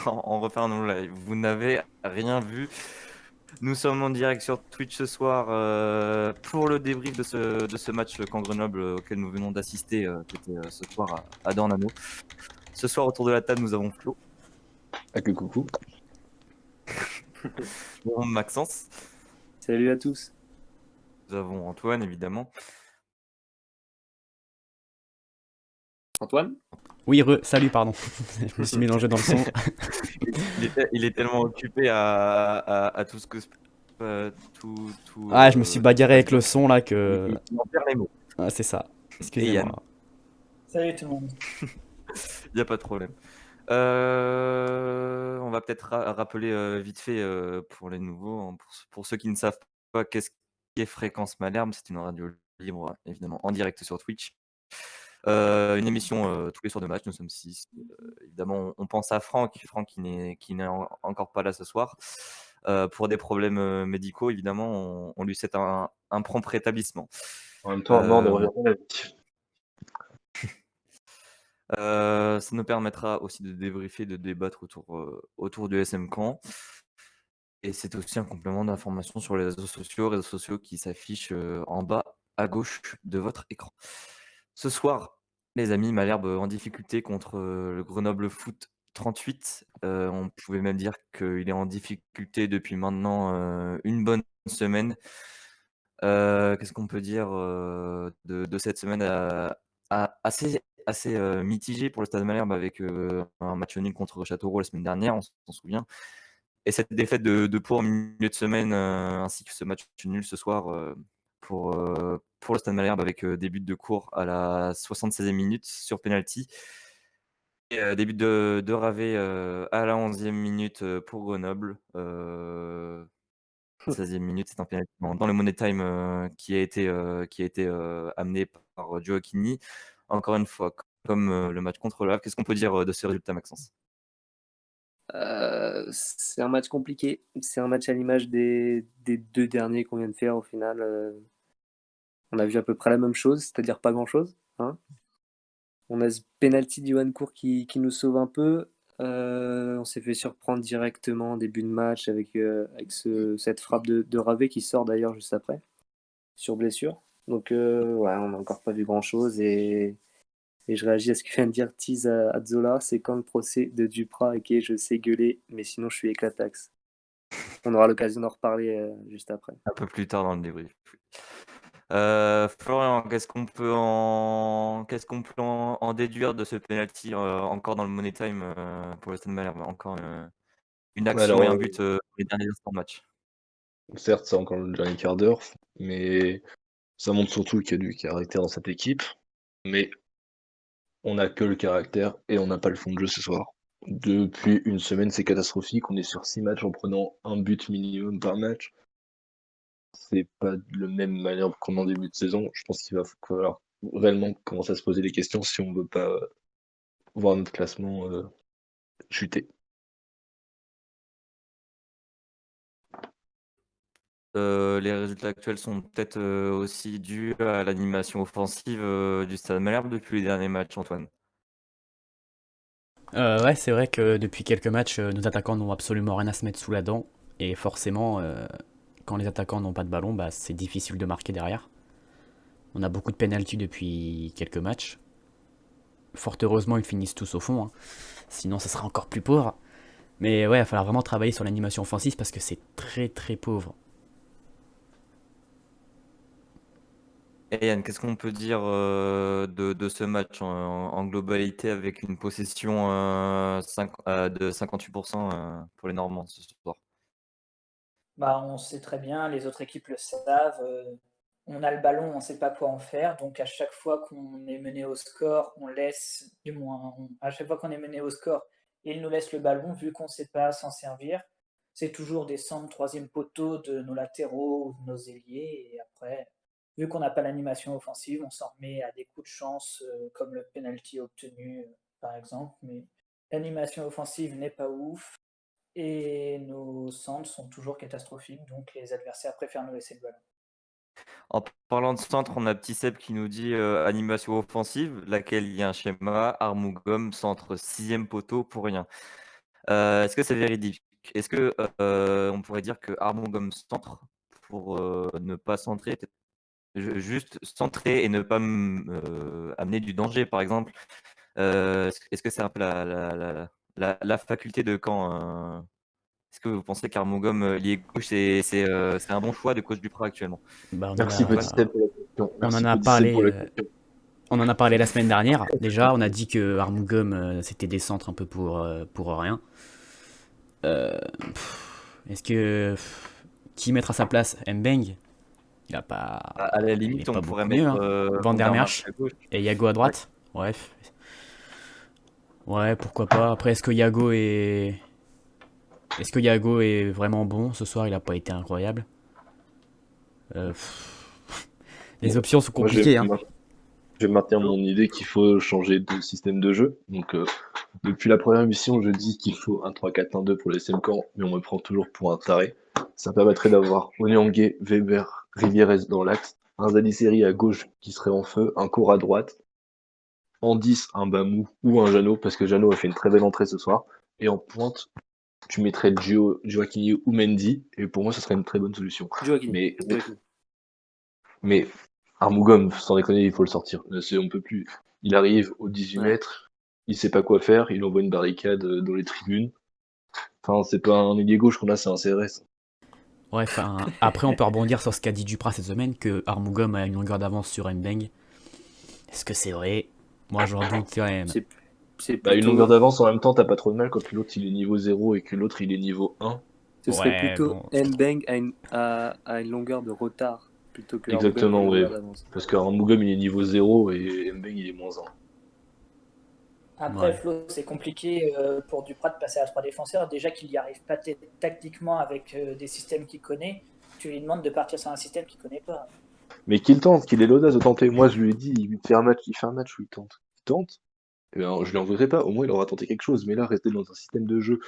en refaire un live. Vous n'avez rien vu. Nous sommes en direct sur Twitch ce soir pour le débrief de ce match camp Grenoble auquel nous venons d'assister, qui était ce soir à Dornano. Ce soir, autour de la table, nous avons Flo, Ah que coucou. nous avons Maxence, Salut à tous. nous avons Antoine, évidemment. Antoine? Oui, salut, pardon. Je me suis mélangé dans le son. Il est tellement occupé à tout ce que... tout, Ah, je me suis bagarré avec le son là que. il en perd les mots. Ah, c'est ça. Et Excusez-moi. Yann. Salut tout le monde. Il n'y a pas de problème. On va peut-être rappeler vite fait pour les nouveaux, hein, pour ceux qui ne savent pas qu'est-ce qu'est Fréquence Malherbe, c'est une radio libre, évidemment, en direct sur Twitch. Une émission tous les soirs de match, nous sommes 6. Évidemment, on pense à Franck qui n'est encore pas là ce soir. Pour des problèmes médicaux, évidemment, on lui souhaite un prompt rétablissement. En même temps, mort de revenir à la vie. Ça nous permettra aussi de débriefer, de débattre autour du SM Caen. Et c'est aussi un complément d'information sur les réseaux sociaux qui s'affichent en bas à gauche de votre écran. Ce soir, les amis, Malherbe en difficulté contre le Grenoble Foot 38. On pouvait même dire qu'il est en difficulté depuis maintenant une bonne semaine. Qu'est-ce qu'on peut dire de cette semaine assez mitigée pour le Stade Malherbe avec un match nul contre Châteauroux la semaine dernière, on s'en souvient. Et cette défaite de Pau en milieu de semaine, ainsi que ce match nul ce soir pour le Stade Malherbe avec des buts de Cour à la 76e minute sur penalty. Et des buts de Ravet à la 11e minute pour Grenoble. 16e minute, c'est un penalty dans le Money Time qui a été amené par Gioacchini. Encore une fois, comme le match contre le Havre, qu'est-ce qu'on peut dire de ce résultat, Maxence? C'est un match compliqué. C'est un match à l'image des deux derniers qu'on vient de faire au final. On a vu à peu près la même chose, c'est-à-dire pas grand-chose. Hein. On a ce penalty d'Yohan Cour qui nous sauve un peu. On s'est fait surprendre directement en début de match avec cette frappe de Ravet qui sort d'ailleurs juste après, sur blessure. Donc ouais, on n'a encore pas vu grand-chose et je réagis à ce que vient de dire Tiz à Zola, c'est quand le procès de Duprat, ok, je sais gueuler, mais sinon je suis éclataxe. On aura l'occasion d'en reparler juste après. Un peu plus tard dans le débrief. Florian, qu'est-ce qu'on peut en déduire de ce penalty encore dans le Money Time pour le Stade Malherbe? Encore une action et un but les derniers instants de match. Certes, c'est encore le dernier quart d'heure, mais ça montre surtout qu'il y a du caractère dans cette équipe. Mais on n'a que le caractère et on n'a pas le fond de jeu ce soir. Depuis une semaine, c'est catastrophique. On est sur 6 matchs en prenant un but minimum par match. C'est pas le même Malherbe qu'en en début de saison. Je pense qu'il va falloir réellement commencer à se poser des questions si on veut pas voir notre classement chuter. Les résultats actuels sont peut-être aussi dus à l'animation offensive du Stade Malherbe depuis les derniers matchs, Antoine. Ouais, c'est vrai que depuis quelques matchs, nos attaquants n'ont absolument rien à se mettre sous la dent. Et forcément, quand les attaquants n'ont pas de ballon, bah, c'est difficile de marquer derrière. On a beaucoup de pénaltys depuis quelques matchs. Fort heureusement, ils finissent tous au fond. Hein. Sinon, ça sera encore plus pauvre. Mais ouais, il va falloir vraiment travailler sur l'animation offensive parce que c'est très très pauvre. Et Yann, qu'est-ce qu'on peut dire de ce match en globalité avec une possession de 58% pour les Normands ce soir? Bah, on sait très bien, les autres équipes le savent. On a le ballon, on ne sait pas quoi en faire. Donc à chaque fois qu'on est mené au score, on laisse, du moins, à chaque fois qu'on est mené au score, ils nous laissent le ballon, vu qu'on ne sait pas s'en servir. C'est toujours des centres troisième poteau de nos latéraux ou de nos ailiers. Et après, vu qu'on n'a pas l'animation offensive, on s'en remet à des coups de chance, comme le penalty obtenu, par exemple. Mais l'animation offensive n'est pas ouf. Et nos centres sont toujours catastrophiques, donc les adversaires préfèrent nous laisser le ballon. En parlant de centre, on a petit Seb qui nous dit animation offensive, laquelle il y a un schéma, Armougom, centre 6e poteau pour rien. Est-ce que c'est véridique? Est-ce que on pourrait dire que Armugom centre pour ne pas centrer, juste centrer et ne pas amener du danger, par exemple? Est-ce que c'est un peu la faculté de Caen? Est-ce que vous pensez qu'Armugom, lié gauche, c'est un bon choix de coach du Duprat actuellement? Bah, Merci Petit Seb pour la question. on en Merci a Petit Seb pour parlé, la question. on en a parlé la semaine dernière. Déjà, on a dit que Armugom, c'était des centres un peu pour rien. Euh, Est-ce que qui mettre à sa place Mbeng? Il a pas, À la il est limite, on pas pourrait beaucoup mieux, mettre hein. Van Van der der Merch Merch à gauche. et Yago à Ouais. droite. Bref. Ouais, pourquoi pas. Après, est-ce que Yago est vraiment bon ce soir? Il a pas été incroyable. Euh, pff, les Bon, options sont moi, compliquées, hein. je vais maintenir mon idée qu'il faut changer de système de jeu. Donc, depuis la première mission, je dis qu'il faut un 3-4-1-2 pour les Caen, mais on me prend toujours pour un taré. Ça permettrait d'avoir Onyangé, Weber, Rivieres dans l'axe, un Zadisseri à gauche qui serait en feu, un Kour à droite, en 10, un Bamou ou un Jeannot, parce que Jeannot a fait une très belle entrée ce soir. Et en pointe, tu mettrais Gioacchini ou Mendy, et pour moi, ce serait une très bonne solution. Joaquin. Mais, Joaquin. mais Armugom, sans déconner, il faut le sortir. On peut plus. Il arrive aux 18 Ouais. mètres, il sait pas quoi faire, il envoie une barricade dans les tribunes. Enfin, c'est pas un ailier gauche qu'on a, c'est un CRS. Ouais, enfin, après, on peut rebondir sur ce qu'a dit Duprat cette semaine, que Armugom a une longueur d'avance sur Mbeng. Est-ce que c'est vrai? Moi, j'en doute quand même. C'est Bah, une longueur plutôt. d'avance en même temps, t'as pas trop de mal quand l'autre il est niveau 0 et que l'autre il est niveau 1. Ce serait Ouais, plutôt bon. Mbeng à une longueur de retard plutôt que Armugom qui a Exactement, une ouais. longueur d'avance. Parce qu'Armugom il est niveau 0 et Mbeng il est moins 1. Après, Ouais. Flo, c'est compliqué pour Duprat de passer à 3 défenseurs. Déjà qu'il n'y arrive pas tactiquement avec des systèmes qu'il connaît, tu lui demandes de partir sur un système qu'il connaît pas. Mais qu'il tente, qu'il ait l'audace de tenter. Moi je lui ai dit, il fait un match, où il tente. Il tente, et ben, je lui en voudrais pas, au moins il aura tenté quelque chose. Mais là, rester dans un système de jeu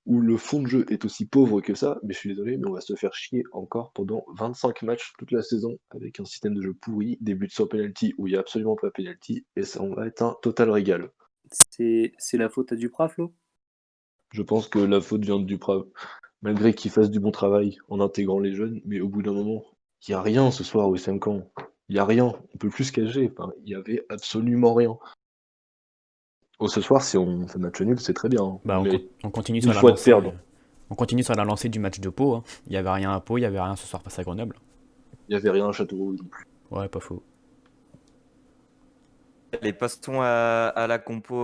où le fond de jeu est aussi pauvre que ça, mais je suis désolé, mais on va se faire chier encore pendant 25 matchs toute la saison avec un système de jeu pourri, des buts sans penalty où il n'y a absolument pas penalty, et ça on va être un total régal. C'est la faute à Duprat, Flo? Je pense que la faute vient de Duprat, malgré qu'il fasse du bon travail en intégrant les jeunes, mais au bout d'un moment, il n'y a rien ce soir au SM Caen. Il n'y a rien, on peut plus se cacher, enfin, il n'y avait absolument rien. Oh, ce soir, si on fait match nul, c'est très bien, hein. Bah, On mérite on continue 1000 sur la fois de lancée. perdre. On continue sur la lancée du match de Pau, hein. Il y avait rien à Pau, il y avait rien ce soir face à Grenoble. Il n'y avait rien à Châteauroux non plus. Ouais, pas faux. Allez, passons à la compo,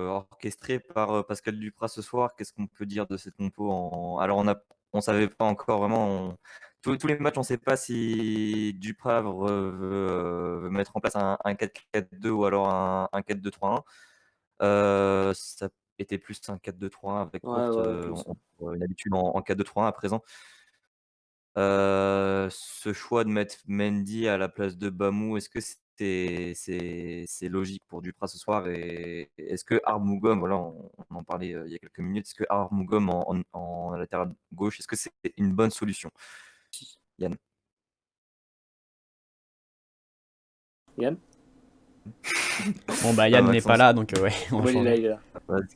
orchestrée par Pascal Duprat ce soir. Qu'est-ce qu'on peut dire de cette compo? Alors, on savait pas encore vraiment. Tous les matchs, on ne sait pas si Duprat veut mettre en place un 4-4-2 ou alors un 4-2-3-1. Ça était plus un 4-2-3-1 avec Ouais, Courte, ouais, je pense. une habitude en 4-2-3-1 à présent. Ce choix de mettre Mendy à la place de Bamou, est-ce que c'est logique pour Duprat ce soir? Et est-ce que Armugom, voilà, on en parlait il y a quelques minutes, est-ce que Armugom en latéral gauche, est-ce que c'est une bonne solution? Yann? Yann? Bon, bah, Ah, Yann n'est pas Maxence. là, donc ouais, on va Ouais, il est là, changer. il est là.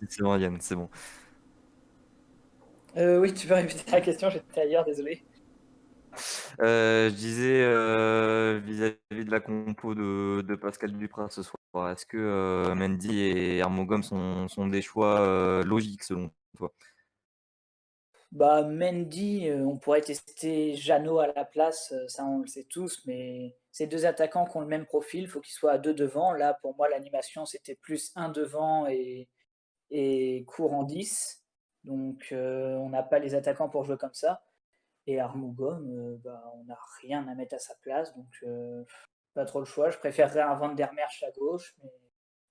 C'est bon, Yann, c'est bon. Oui, tu peux répéter la question, j'étais ailleurs, désolé. Je disais vis-à-vis de la compo de Pascal Duprat ce soir, est-ce que Mendy et Armugom sont des choix logiques selon toi? Bah, Mendy, on pourrait tester Jeannot à la place, ça on le sait tous, mais ces deux attaquants qui ont le même profil, il faut qu'ils soient à deux devant. Là, pour moi, l'animation, c'était plus un devant et court en 10. Donc, on n'a pas les attaquants pour jouer comme ça. Et Armugom, bah, on n'a rien à mettre à sa place, donc pas trop le choix. Je préférerais un Van der Merch à gauche, mais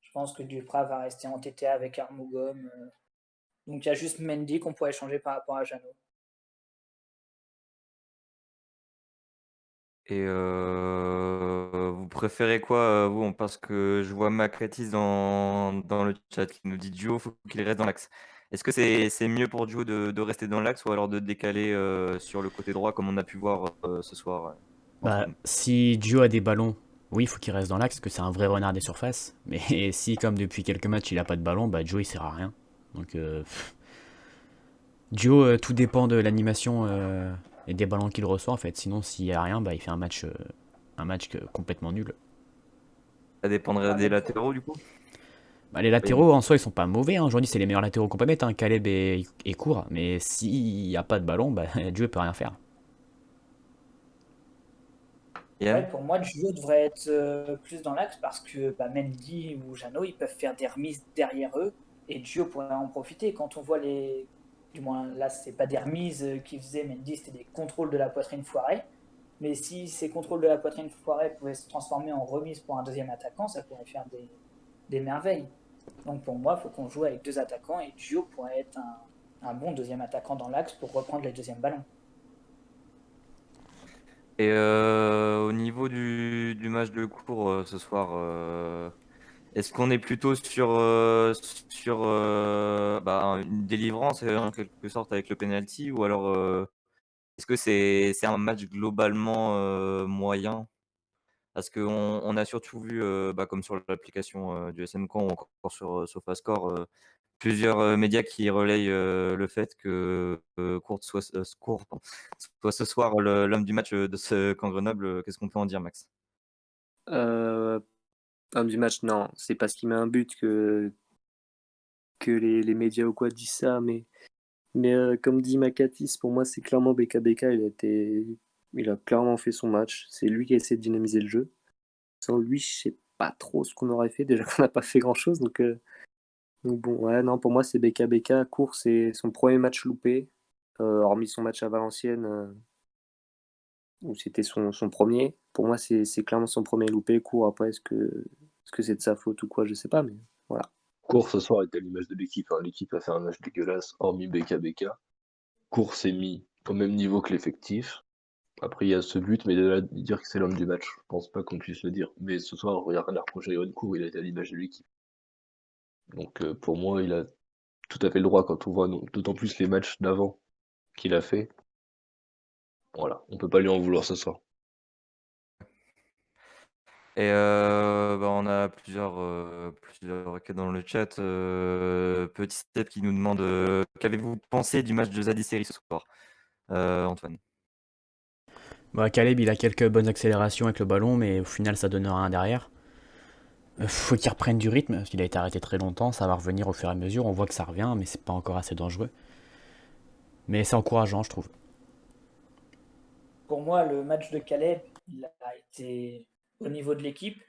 je pense que Duprat va rester entêté avec Armugom. Donc il y a juste Mendy qu'on pourrait changer par rapport à Jeannot. Et vous préférez quoi, vous? Parce que je vois Macretis dans le chat qui nous dit Duo, faut qu'il reste dans l'axe. Est-ce que c'est mieux pour Duo de rester dans l'axe ou alors de décaler sur le côté droit comme on a pu voir ce soir entre Bah, nous? si Dio a des ballons Oui, il faut qu'il reste dans l'axe, parce que c'est un vrai renard des surfaces. Mais si, comme depuis quelques matchs, il a pas de ballon, bah Joe, il sert à rien. Donc, Joe, tout dépend de l'animation et des ballons qu'il reçoit, en fait. Sinon, s'il y a rien, bah il fait un match complètement nul. Ça dépendrait Ouais, des mais latéraux, du coup. Bah, les latéraux, en soi, ils sont pas mauvais, hein. Aujourd'hui, c'est les meilleurs latéraux qu'on peut mettre, hein. Caleb et Court. Mais s'il n'y a pas de ballon, bah Joe peut rien faire. Yann? pour moi, Gio devrait être plus dans l'axe parce que Mendy ou Jeannot, ils peuvent faire des remises derrière eux et Gio pourrait en profiter. Quand on voit les. Du moins, là, c'est pas des remises qu'il faisait Mendy, c'était des contrôles de la poitrine foirés. Mais si ces contrôles de la poitrine foirés pouvaient se transformer en remise pour un deuxième attaquant, ça pourrait faire des merveilles. Donc pour moi, il faut qu'on joue avec deux attaquants et Gio pourrait être un bon deuxième attaquant dans l'axe pour reprendre les deuxièmes ballons. Et au niveau du match de cours ce soir, est-ce qu'on est plutôt sur une délivrance en quelque sorte avec le penalty ou alors est-ce que c'est un match globalement moyen? Parce qu'on on a surtout vu, comme sur l'application du SMCAM ou encore sur SofaScore, plusieurs médias qui relayent le fait que Court pardon, soit ce soir l'homme du match de ce camp Grenoble. Qu'est-ce qu'on peut en dire, Max? Euh, Homme du match, non, c'est parce qu'il met un but que les médias ou quoi disent ça, mais comme dit Makatis, pour moi, c'est clairement BKBK. Il a clairement fait son match. C'est lui qui a essayé de dynamiser le jeu. Sans lui, je sais pas trop ce qu'on aurait fait. Déjà qu'on n'a pas fait grand-chose. Donc bon, ouais, non, pour moi, c'est BKBK. Court, c'est son premier match loupé. Hormis son match à Valenciennes, où c'était son premier. Pour moi, c'est clairement son premier loupé. Court, après, est-ce que c'est de sa faute ou quoi, je sais pas, mais voilà. Court ce soir était à l'image de l'équipe, hein. L'équipe a fait un match dégueulasse, hormis BKBK. Court s'est mis au même niveau que l'effectif. Après, il y a ce but, mais de là, de dire que c'est l'homme du match, je pense pas qu'on puisse le dire. Mais ce soir, il n'y a rien à reprocher à Yoann Court, il a été à l'image de l'équipe. Donc pour moi, il a tout à fait le droit quand on voit d'autant plus les matchs d'avant qu'il a fait. Voilà, on peut pas lui en vouloir ce soir. Et on a plusieurs requêtes dans le chat. Petit Step qui nous demande qu'avez-vous pensé du match de Zadisseri ce soir, Antoine? Bah, Caleb, il a quelques bonnes accélérations avec le ballon, mais au final, ça donne rien derrière. Faut qu'il reprenne du rythme, parce qu'il a été arrêté très longtemps, ça va revenir au fur et à mesure, on voit que ça revient, mais c'est pas encore assez dangereux. Mais c'est encourageant, je trouve. Pour moi, le match de Caleb, il a été au niveau de l'équipe,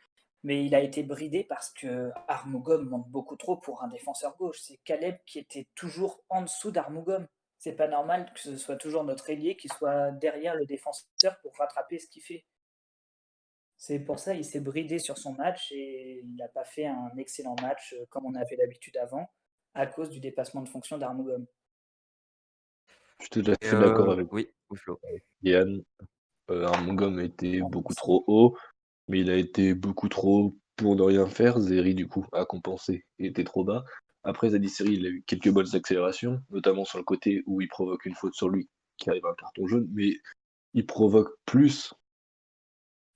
mais il a été bridé parce que Armougom manque beaucoup trop pour un défenseur gauche. C'est Caleb qui était toujours en dessous d'Armougom. C'est pas normal que ce soit toujours notre ailier qui soit derrière le défenseur pour rattraper ce qu'il fait. C'est pour ça qu'il s'est bridé sur son match et il n'a pas fait un excellent match comme on avait l'habitude avant à cause du dépassement de fonction d'Armougom. Je suis tout à Et fait d'accord avec oui, oui, Flo. Yann. Armugom a été beaucoup trop haut, mais il a été beaucoup trop haut pour ne rien faire. Zeri, du coup, a compensé et était trop bas. Après, Zadisseri, il a eu quelques bonnes accélérations, notamment sur le côté où il provoque une faute sur lui qui arrive à un carton jaune, mais il provoque plus,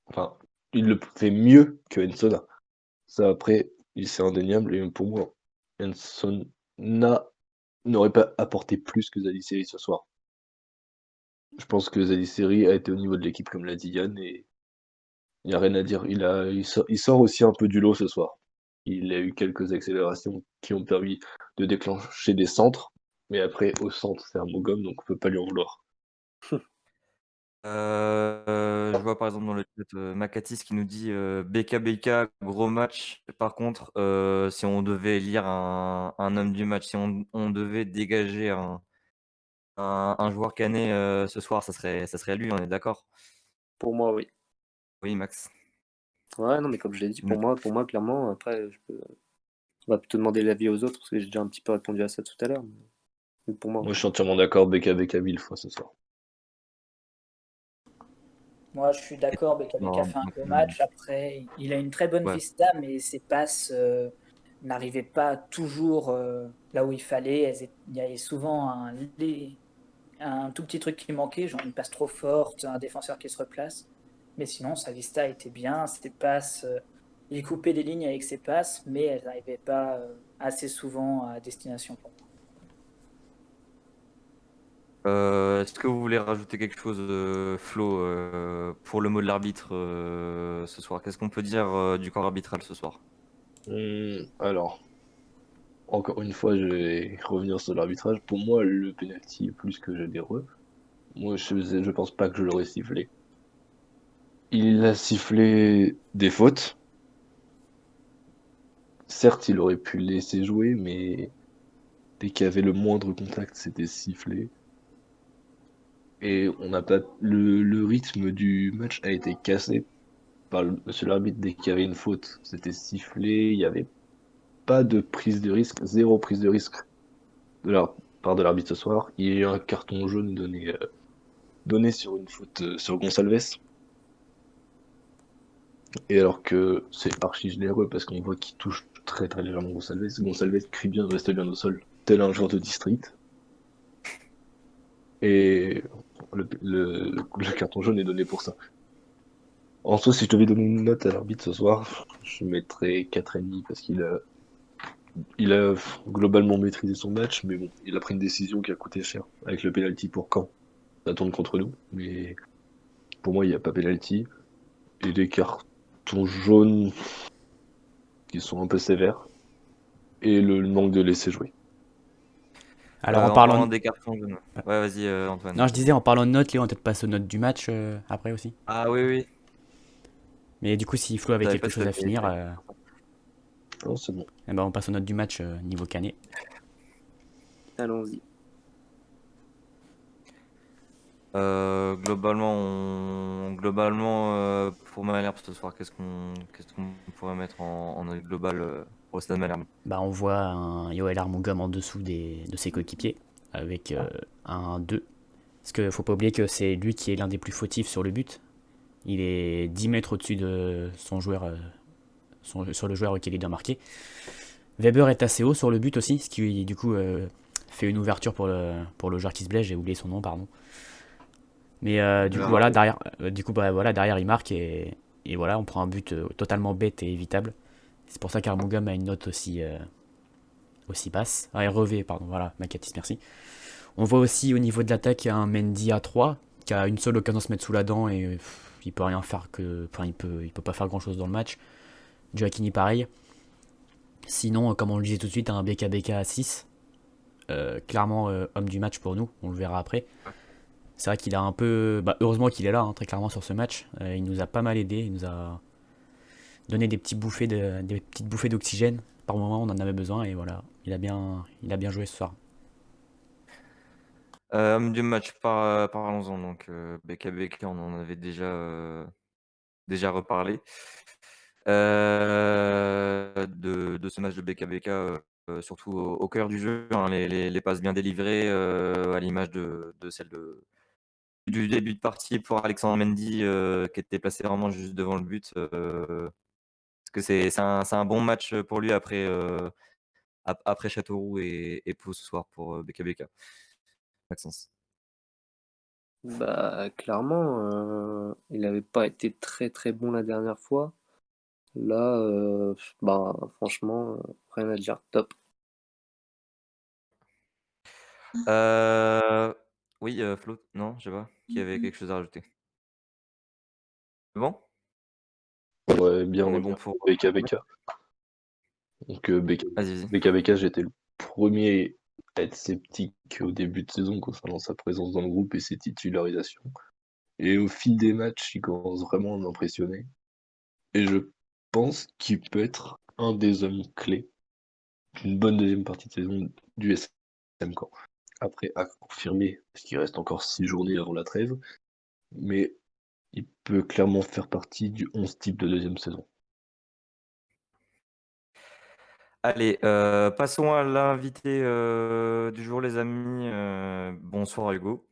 enfin, il le fait mieux que Ensona. Ça, après, c'est indéniable, et pour moi, Ensona n'aurait pas apporté plus que Zadisseri ce soir. Je pense que Zadisseri a été au niveau de l'équipe, comme l'a dit Yann, et il n'y a rien à dire. Il sort aussi un peu du lot ce soir. Il a eu quelques accélérations qui ont permis de déclencher des centres, mais après, au centre, c'est un bon gomme, donc on peut pas lui en vouloir. Je vois par exemple dans le chat Makatis qui nous dit BKBK, gros match. Par contre, si on devait lire un homme du match, si on devait dégager un joueur canet ce soir, ça serait lui, on est d'accord? Pour moi, oui. Oui, Max. Ouais, non, mais comme je l'ai dit, Mm. pour moi, clairement, après, on va plutôt demander l'avis aux autres, parce que j'ai déjà un petit peu répondu à ça tout à l'heure. Mais pour moi, Moi, oui. je suis entièrement d'accord, BKBK 1000 fois ce soir. Moi, je suis d'accord, Non, BKBK fait un donc, gros match. Après, il a une très bonne ouais. vista, mais ses passes n'arrivaient pas toujours là où il fallait. Il y avait souvent un tout petit truc qui manquait, genre une passe trop forte, un défenseur qui se replace. Mais sinon, sa vista était bien, ses passes, il coupait des lignes avec ses passes, mais elles n'arrivaient pas assez souvent à destination pour moi. Est-ce que vous voulez rajouter quelque chose, Flo, pour le mot de l'arbitre ce soir? Qu'est-ce qu'on peut dire du corps arbitral ce soir? Alors, encore une fois, je vais revenir sur l'arbitrage. Pour moi, le penalty est plus que généreux. Moi, je pense pas que je l'aurais sifflé. Il a sifflé des fautes. Certes, il aurait pu laisser jouer, mais dès qu'il y avait le moindre contact, c'était sifflé. Et on n'a pas le rythme du match a été cassé par monsieur l'arbitre dès qu'il y avait une faute. C'était sifflé, il n'y avait pas de prise de risque, zéro prise de risque de la part de l'arbitre ce soir. Il y a eu un carton jaune donné sur une faute sur Gonçalves. Et alors que c'est archi généreux parce qu'on voit qu'il touche très très légèrement Gonçalves. Gonçalves crie bien, reste bien au sol, tel un joueur de district. Et le carton jaune est donné pour ça. En soi, si je devais donner une note à l'arbitre ce soir, je mettrais 4,5 parce qu'il a globalement maîtrisé son match, mais bon, il a pris une décision qui a coûté cher avec le penalty pour Caen. Ça tourne contre nous, mais pour moi, il n'y a pas penalty. Et des cartons jaunes qui sont un peu sévères. Et le manque de laisser jouer. Alors, en En parlant parlant. des cartons jaunes. Ouais, vas-y, Antoine. Non, je disais, en parlant de notes, Léon, on va peut-être passer aux notes du match après aussi. Ah oui, oui. Mais du coup, si Flo Je avait savais quelque pas si chose à t'avais finir, Non, c'est bon. eh ben, on passe aux notes du match niveau Canet. Allons-y. Globalement, pour Malherbe ce soir, qu'est-ce qu'on pourrait mettre en note globale au Stade Malherbe? Bah, on voit un Yoel Armugam en dessous de ses coéquipiers avec un 2. Parce qu'il faut pas oublier que c'est lui qui est l'un des plus fautifs sur le but. Il est 10 mètres au-dessus de son joueur, sur le joueur auquel il doit marquer. Weber est assez haut sur le but aussi, ce qui du coup fait une ouverture pour le joueur qui se blesse. J'ai oublié son nom, pardon. Mais du coup, voilà, derrière, voilà, derrière il marque et voilà, on prend un but totalement bête et évitable. C'est pour ça qu'Armugam a une note aussi basse. Ah, REV, pardon, voilà, Makatis, merci. On voit aussi au niveau de l'attaque un Mendy à 3 qui a une seule occasion de se mettre sous la dent et il peut rien faire enfin, il peut pas faire grand chose dans le match. Joaquini pareil. Sinon, comme on le disait tout de suite, un BKBK à 6. Clairement homme du match pour nous, on le verra après. C'est vrai qu'il a un peu. Bah, heureusement qu'il est là, hein, très clairement sur ce match. Il nous a pas mal aidé, il nous a donné des petites bouffées d'oxygène. Par moment, on en avait besoin et voilà, il a bien joué ce soir. Homme du match, parlons-en. Donc, BKBK, on en avait déjà reparlé. De ce match de BKBK, surtout au cœur du jeu, hein, les passes bien délivrées, à l'image de celle du début de partie pour Alexandre Mendy, qui était placé vraiment juste devant le but. Parce que c'est un bon match pour lui après Châteauroux et Pau ce soir pour BKBK. Maxence. Bah, clairement, il n'avait pas été très très bon la dernière fois. Là, bah, franchement, rien à dire. Top. Oui, Flo, non, je sais pas, qui avait quelque chose à rajouter? C'est bon? Ouais, bien On est bon revenir pour pour BKBK. Donc vas-y, vas-y. BKBK, j'étais le premier à être sceptique au début de saison concernant sa présence dans le groupe et ses titularisations. Et au fil des matchs, il commence vraiment à m'impressionner. Et je pense qu'il peut être un des hommes clés d'une bonne deuxième partie de saison du SM Caen. Après, à confirmer, parce qu'il reste encore 6 journées avant la trêve, mais il peut clairement faire partie du 11 type de deuxième saison. Allez, passons à l'invité du jour, les amis. Bonsoir Hugo.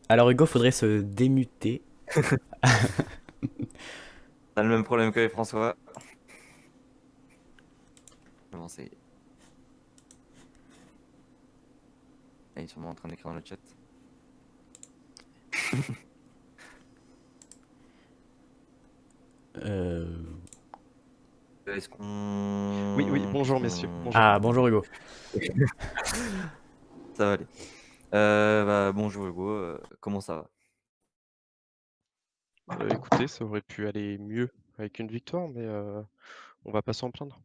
Alors Hugo, faudrait se démuter. T'as le même problème que François. Bon, Il est sûrement en train d'écrire dans le chat. Euh, Est-ce qu'on... Oui, est-ce bonjour messieurs. qu'on- Bonjour. Ah, bonjour Hugo. Ça va aller. Bonjour Hugo, comment ça va? Écoutez, ça aurait pu aller mieux avec une victoire, mais on va pas s'en plaindre.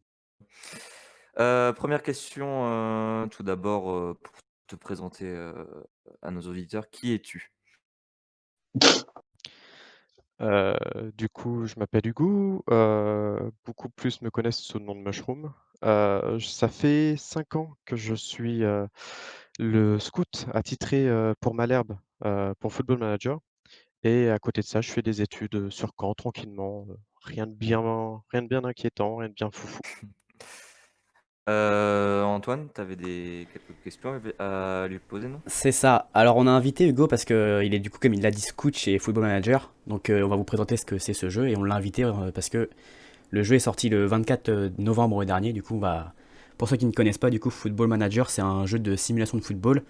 Première question, tout d'abord, pour te présenter à nos auditeurs, qui es-tu? Du coup, je m'appelle Hugo. Beaucoup plus me connaissent sous le nom de Mushroom. Ça fait 5 ans que je suis le scout attitré pour Malherbe pour Football Manager. Et à côté de ça, je fais des études sur Caen tranquillement. Rien de bien inquiétant, rien de bien foufou. Antoine, tu avais quelques questions à lui poser, non? C'est ça. Alors on a invité Hugo parce que il est du coup comme il l'a dit scout chez Football Manager. Donc on va vous présenter ce que c'est ce jeu et on l'a invité parce que le jeu est sorti le 24 novembre dernier. Du coup pour ceux qui ne connaissent pas du coup Football Manager c'est un jeu de simulation de football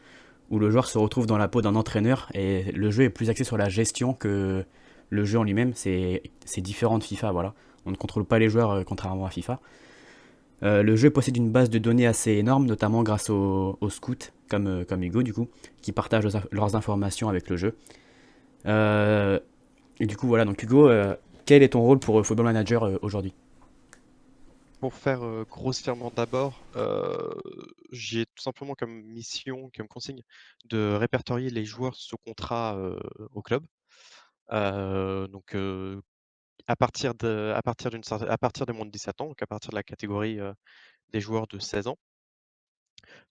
où le joueur se retrouve dans la peau d'un entraîneur et le jeu est plus axé sur la gestion que le jeu en lui-même. C'est différent de FIFA, voilà. On ne contrôle pas les joueurs contrairement à FIFA. Le jeu possède une base de données assez énorme, notamment grâce aux scouts, comme Hugo du coup, qui partagent leurs informations avec le jeu. Euh, et du coup voilà, donc Hugo, quel est ton rôle pour Football Manager aujourd'hui? Pour faire grossièrement d'abord, j'ai tout simplement comme mission, comme consigne, de répertorier les joueurs sous contrat au club. Donc, à partir des moins de 17 ans, donc à partir de la catégorie des joueurs de 16 ans,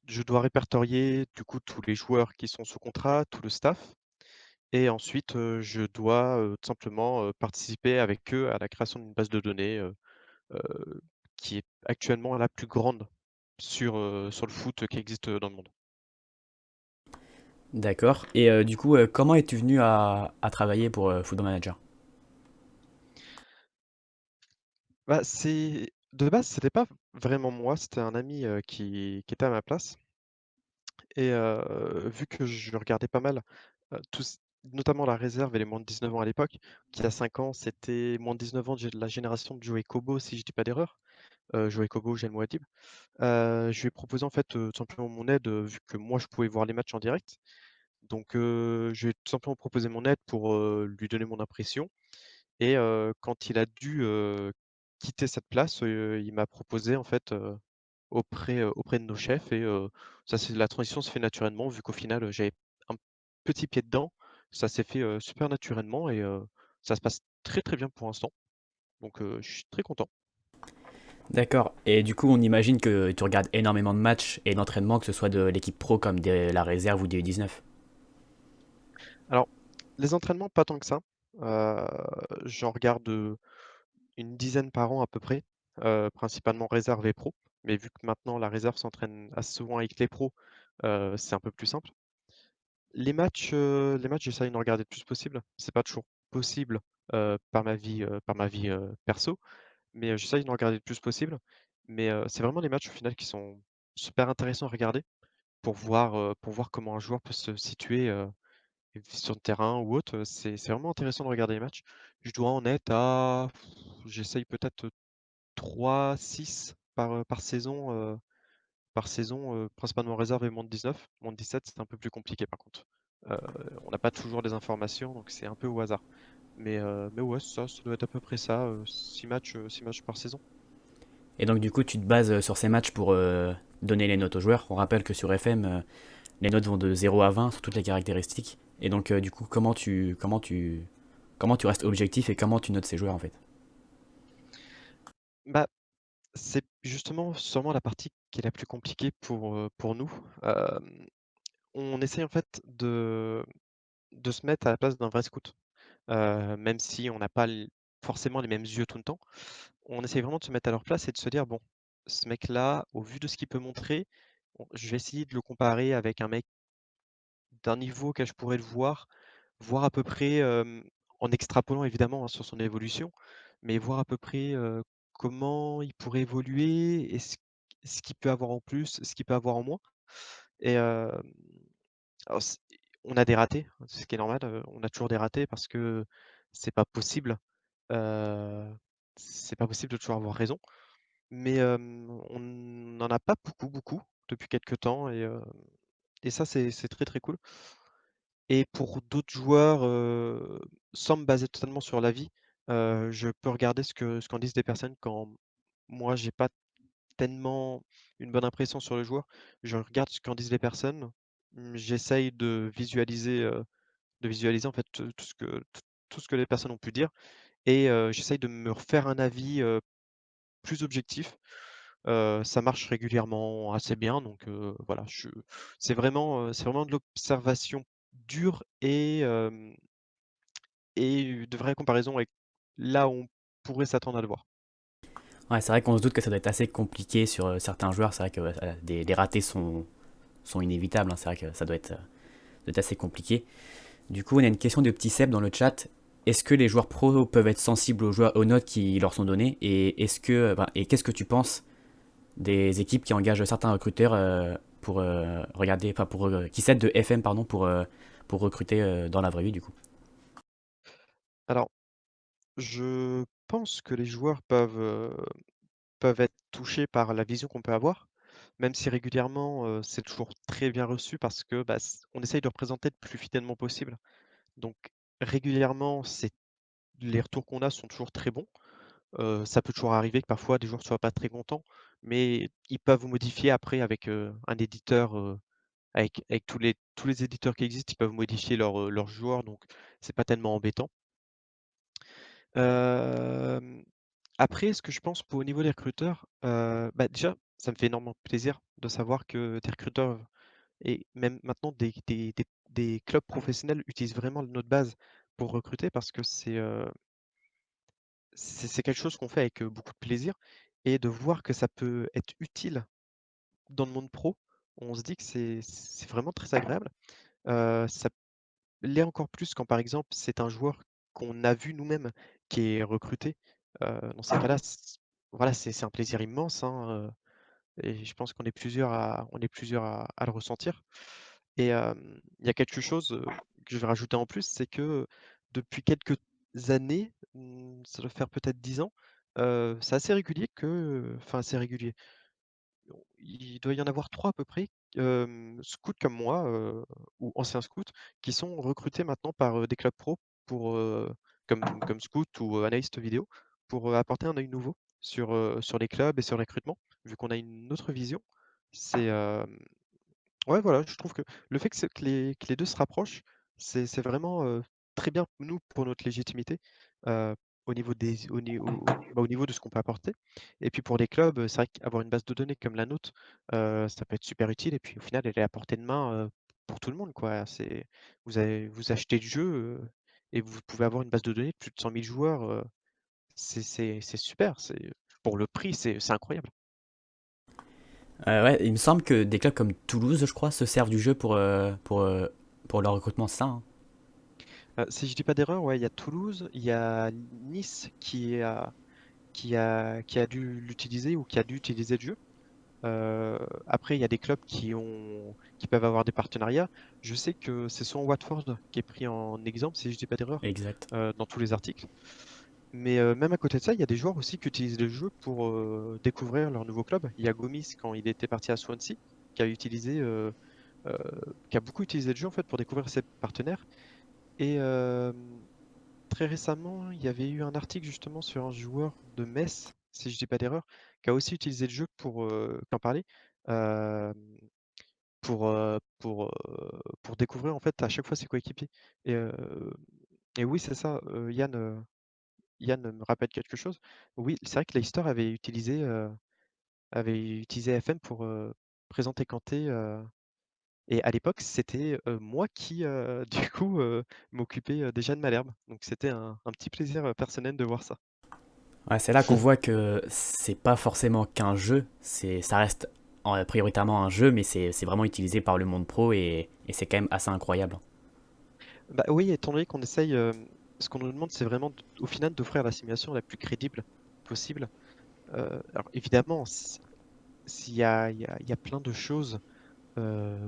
je dois répertorier du coup tous les joueurs qui sont sous contrat, tout le staff, et ensuite je dois tout simplement participer avec eux à la création d'une base de données qui est actuellement la plus grande sur le foot qui existe dans le monde. D'accord. Et du coup, comment es-tu venu à travailler pour Football Manager? Bah, de base, c'était pas vraiment moi, c'était un ami qui était à ma place. Et vu que je regardais pas mal, notamment la réserve et les moins de 19 ans à l'époque, qui a 5 ans, c'était moins de 19 ans de la génération de Joey Kobo, si je dis pas d'erreur. Joey Kobo, Jeanne Mouadib. Je lui ai proposé en fait tout simplement mon aide, vu que moi je pouvais voir les matchs en direct. Donc je lui ai tout simplement proposé mon aide pour lui donner mon impression. Et quand il a dû quitter cette place, il m'a proposé en fait auprès de nos chefs. Et la transition se fait naturellement, vu qu'au final j'avais un petit pied dedans. Ça s'est fait super naturellement et ça se passe très très bien pour l'instant. Donc je suis très content. D'accord. Et du coup, on imagine que tu regardes énormément de matchs et d'entraînements, que ce soit de l'équipe pro comme de la réserve ou des U19. Alors, les entraînements, pas tant que ça. Euh, J'en regarde une dizaine par an à peu près, principalement réserve et pro. Mais vu que maintenant la réserve s'entraîne assez souvent avec les pros, c'est un peu plus simple. Les matchs, j'essaye d'en regarder le plus possible. C'est pas toujours possible par ma vie perso, mais j'essaye d'en regarder le plus possible. Mais c'est vraiment les matchs au final qui sont super intéressants à regarder pour voir comment un joueur peut se situer sur le terrain ou autre. C'est vraiment intéressant de regarder les matchs. Je dois en être à, j'essaye peut-être 3-6 par saison, principalement réserve et moins de 19. Moins de 17, c'est un peu plus compliqué par contre. Euh, on n'a pas toujours les informations, donc c'est un peu au hasard. Mais ouais, ça doit être à peu près ça, 6 matchs par saison. Et donc, du coup, tu te bases sur ces matchs pour donner les notes aux joueurs. On rappelle que sur FM, les notes vont de 0 à 20 sur toutes les caractéristiques. Et donc, du coup, comment tu restes objectif et comment tu notes ces joueurs en fait? Bah, c'est justement sûrement la partie qui est la plus compliquée pour nous. Euh, on essaye en fait de se mettre à la place d'un vrai scout. Même si on n'a pas forcément les mêmes yeux tout le temps, on essaye vraiment de se mettre à leur place et de se dire, bon, ce mec-là, au vu de ce qu'il peut montrer, je vais essayer de le comparer avec un mec d'un niveau auquel je pourrais le voir à peu près, en extrapolant évidemment hein, sur son évolution, mais voir à peu près comment il pourrait évoluer et ce qu'il peut avoir en plus, ce qu'il peut avoir en moins. Et Alors on a des ratés, c'est ce qui est normal, on a toujours des ratés parce que c'est pas possible, heu, c'est pas possible de toujours avoir raison. Mais, on n'en a pas beaucoup depuis quelque temps et ça c'est très, très cool. Et pour d'autres joueurs, sans me baser totalement sur l'avis, je peux regarder ce qu'en disent des personnes quand moi j'ai pas tellement une bonne impression sur le joueur. Je regarde ce qu'en disent les personnes, j'essaye de visualiser en fait, tout ce que les personnes ont pu dire et j'essaye de me refaire un avis, plus objectif. Ça marche régulièrement assez bien donc voilà, c'est vraiment de l'observation dure et de vraies comparaisons avec là où on pourrait s'attendre à le voir. Ouais, c'est vrai qu'on se doute que ça doit être assez compliqué sur certains joueurs. C'est vrai que des ratés sont inévitables, hein. C'est vrai que ça doit être assez compliqué. Du coup, on a une question de Petit Seb dans le chat. Est-ce que les joueurs pro peuvent être sensibles aux notes qui leur sont données et qu'est-ce que tu penses des équipes qui engagent certains recruteurs pour regarder, enfin qui s'aident de FM pardon pour recruter dans la vraie vie du coup. Alors, je pense que les joueurs peuvent être touchés par la vision qu'on peut avoir, même si régulièrement, c'est toujours très bien reçu parce que, bah, on essaye de représenter le plus fidèlement possible. Donc régulièrement, c'est les retours qu'on a sont toujours très bons. Ça peut toujours arriver que parfois des joueurs soient pas très contents, mais ils peuvent modifier après avec, un éditeur, avec tous les éditeurs qui existent, ils peuvent modifier leurs joueurs, donc c'est pas tellement embêtant. Hem, Après ce que je pense au niveau des recruteurs, bah, déjà, ça me fait énormément plaisir de savoir que des recruteurs et même maintenant des clubs professionnels utilisent vraiment notre base pour recruter parce que c'est quelque chose qu'on fait avec, beaucoup de plaisir et de voir que ça peut être utile dans le monde pro, on se dit que c'est vraiment très agréable. Ça l'est encore plus quand, par exemple, c'est un joueur qu'on a vu nous-mêmes qui est recruté. Dans ces cas-là, voilà, c'est un plaisir immense, hein, et je pense qu'on est plusieurs à le ressentir et il y a quelque chose, que je vais rajouter en plus, c'est que depuis quelques années, ça doit faire peut-être 10 ans, c'est assez régulier enfin assez régulier. Il doit y en avoir 3 à peu près, scouts comme moi, ou anciens scouts, qui sont recrutés maintenant par, des clubs pro pour, comme scout ou analyste vidéo, pour, apporter un œil nouveau sur les clubs et sur le recrutement, vu qu'on a une autre vision. C'est, ouais, voilà, je trouve que le fait que les 2 se rapprochent, c'est vraiment, très bien, nous, pour notre légitimité, heu, au niveau de ce qu'on peut apporter et puis pour les clubs, c'est vrai qu'avoir une base de données comme la nôtre, ça peut être super utile et puis au final, elle est à portée de main, pour tout le monde, quoi. Vous achetez le jeu, et vous pouvez avoir une base de données de plus de 100 000 joueurs, c'est super, pour le prix, c'est incroyable. Ouais, il me semble que des clubs comme Toulouse, je crois, se servent du jeu pour leur recrutement, c'est ça, hein. Si je dis pas d'erreur, ouais, il y a Toulouse, il y a Nice qui a dû l'utiliser ou qui a dû utiliser le jeu. Après, il y a des clubs qui peuvent avoir des partenariats. Je sais que c'est souvent Watford qui est pris en exemple, si je dis pas d'erreur, Exact. dans tous les articles. Mais même à côté de ça, il y a des joueurs aussi qui utilisent le jeu pour découvrir leur nouveau club. Il y a Gomis quand il était parti à Swansea, qui a utilisé, euh, qui a beaucoup utilisé le jeu en fait pour découvrir ses partenaires. Et très récemment, il y avait eu un article justement sur un joueur de Metz, si je dis pas d'erreur, qui a aussi utilisé le jeu qui en parlait, euh, pour découvrir en fait à chaque fois ses coéquipiers. Et, euh, et oui, c'est ça, Yann me rappelle quelque chose. Oui, c'est vrai que Leicester avait utilisé FM pour présenter Kanté. Et à l'époque, c'était, moi qui, du coup, m'occupais, déjà de Malherbe. Donc c'était un petit plaisir, personnel de voir ça. Ouais, c'est là qu'on voit que c'est pas forcément qu'un jeu, ça reste prioritairement un jeu, mais c'est vraiment utilisé par le monde pro et c'est quand même assez incroyable. Bah, oui, étant donné qu'on essaye, ce qu'on nous demande, c'est vraiment au final d'offrir la simulation la plus crédible possible. Alors évidemment, s'il y a plein de choses, heu,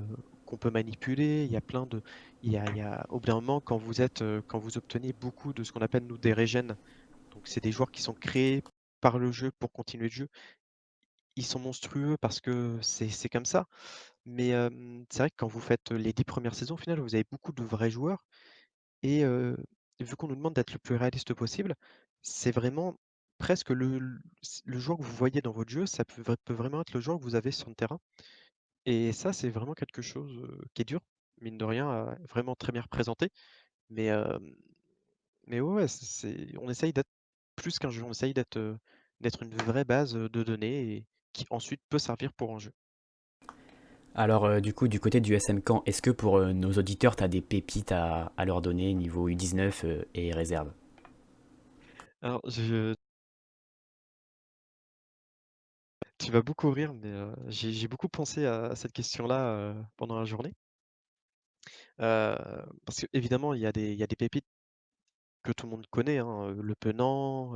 qu'on peut manipuler. Il y a plein de, il y a, au bout d'un moment, quand vous obtenez beaucoup de ce qu'on appelle nous des régènes, donc c'est des joueurs qui sont créés par le jeu pour continuer le jeu. Ils sont monstrueux parce que c'est comme ça. Mais c'est vrai que quand vous faites les 10 premières saisons, au final, vous avez beaucoup de vrais joueurs. Et vu qu'on nous demande d'être le plus réaliste possible, c'est vraiment presque le joueur que vous voyez dans votre jeu, ça peut vraiment être le joueur que vous avez sur le terrain. Et ça, c'est vraiment quelque chose qui est dur, mine de rien, à vraiment très bien représenter. Mais, mais ouais, on essaye d'être plus qu'un jeu, on essaye d'être une vraie base de données et qui ensuite peut servir pour un jeu. Alors, du coup, du côté du SM Camp, est-ce que pour nos auditeurs, tu as des pépites à leur donner niveau U19 et réserve? Alors, tu vas beaucoup rire, mais j'ai beaucoup pensé à cette question-là pendant la journée. Parce qu'évidemment, il y a des pépites que tout le monde connaît, hein, Le Penant,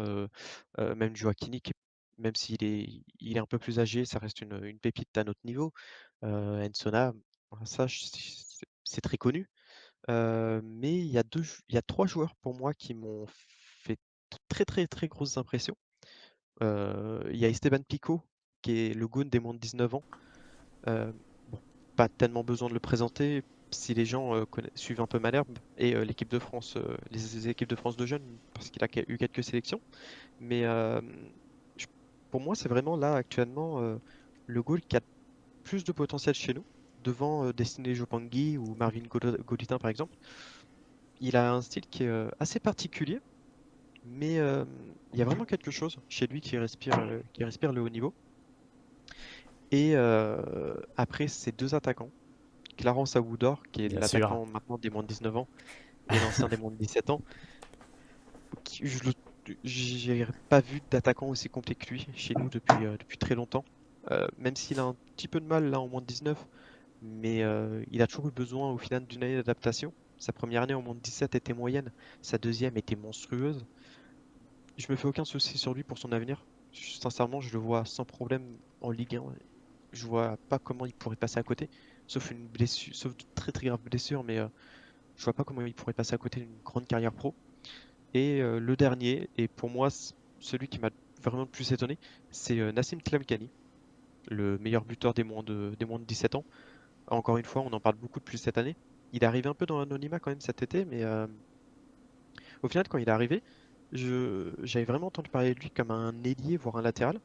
même Joaquini, même il est un peu plus âgé, ça reste une pépite à notre niveau. Ensona, ça, c'est très connu. Mais il y a 3 joueurs pour moi qui m'ont fait de très, très, très grosses impressions. Il y a Esteban Pico, qui est le goon des moins de 19 ans. Bon, pas tellement besoin de le présenter. Si les gens suivent un peu Malherbe et l'équipe de France, les équipes de France de jeunes, parce qu'il a eu quelques sélections. Mais je- pour moi, c'est vraiment là actuellement le goal qui a plus de potentiel chez nous, devant Destiné Jopangui ou Marvin Goditin par exemple. Il a un style qui est assez particulier, mais il y a vraiment quelque chose chez lui qui respire le haut niveau. Et après, ces 2 attaquants, Clarence Awoodor, qui est Bien sûr. l'attaquant maintenant des moins de 19 ans, et l'ancien des moins de 17 ans, j'ai pas vu d'attaquant aussi complet que lui chez nous depuis très longtemps. Même s'il a un petit peu de mal là en moins de 19, mais il a toujours eu besoin au final d'une année d'adaptation. Sa première année en moins de 17 était moyenne, sa deuxième était monstrueuse. Je me fais aucun souci sur lui pour son avenir. Sincèrement, je le vois sans problème en Ligue 1. Je vois pas comment il pourrait passer à côté, sauf une blessure, sauf de très très graves blessures, mais je vois pas comment il pourrait passer à côté d'une grande carrière pro. Et le dernier, et pour moi celui qui m'a vraiment le plus étonné, c'est Nassim Tlemkani, le meilleur buteur des moins de 17 ans. Encore une fois, on en parle beaucoup depuis cette année. Il est arrivé un peu dans l'anonymat quand même cet été, mais au final, quand il est arrivé, j'avais vraiment entendu parler de lui comme un ailier, voire un latéral.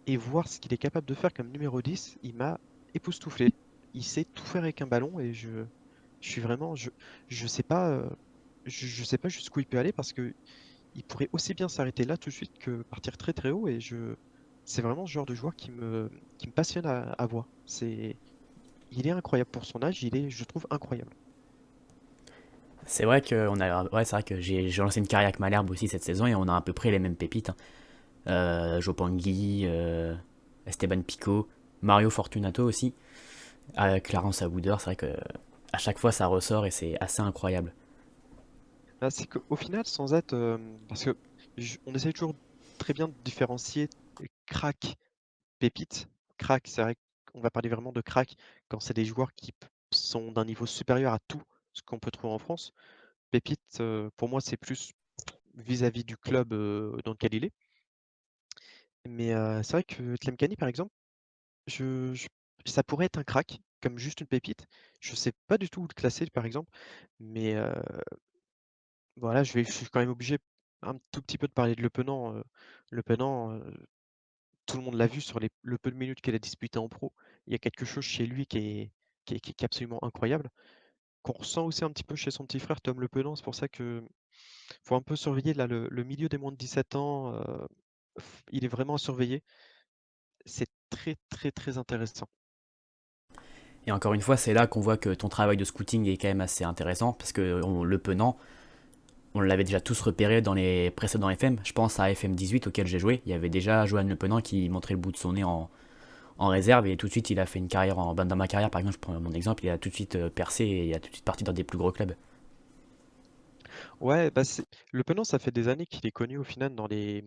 Et voir ce qu'il est capable de faire comme numéro 10, il m'a époustouflé. Il sait tout faire avec un ballon et je suis vraiment, je sais pas, je sais pas jusqu'où il peut aller parce que il pourrait aussi bien s'arrêter là tout de suite que partir très très haut et c'est vraiment ce genre de joueur qui me passionne à voir. Il est incroyable pour son âge, il est, je trouve, incroyable. C'est vrai que ouais, c'est vrai que j'ai lancé une carrière avec Malherbe aussi cette saison et on a à peu près les mêmes pépites, hein. Jopangui, Esteban Pico, Mario Fortunato aussi, Clarence Awoodor, c'est vrai que à chaque fois ça ressort et c'est assez incroyable. Là, c'est qu'au final, sans être, parce que on essaie toujours très bien de différencier crack pépites. Crack, c'est vrai qu'on va parler vraiment de crack quand c'est des joueurs qui sont d'un niveau supérieur à tout ce qu'on peut trouver en France. Pépite, pour moi, c'est plus vis-à-vis du club dans lequel il est. Mais c'est vrai que Tlemcani, par exemple, je, je- ça pourrait être un crack, comme juste une pépite. Je sais pas du tout où le classer, par exemple. Mais voilà, je suis quand même obligé un tout petit peu de parler de Le Penant. Le Penant, tout le monde l'a vu sur le peu de minutes qu'il a disputé en pro. Il y a quelque chose chez lui qui est absolument incroyable, qu'on ressent aussi un petit peu chez son petit frère Tom Le Penant. C'est pour ça que faut un peu surveiller là, le milieu des moins de 17 ans. Il est vraiment à surveiller. C'est très très très intéressant. Et encore une fois, c'est là qu'on voit que ton travail de scouting est quand même assez intéressant parce que le Penant, on l'avait déjà tous repéré dans les précédents FM. Je pense à FM 18 auquel j'ai joué. Il y avait déjà Johan Le Penant qui montrait le bout de son nez en réserve et tout de suite il a fait une carrière dans ma carrière par exemple, je prends mon exemple, il a tout de suite percé et il a tout de suite parti dans des plus gros clubs. Ouais, bah Le Penant, ça fait des années qu'il est connu au final dans les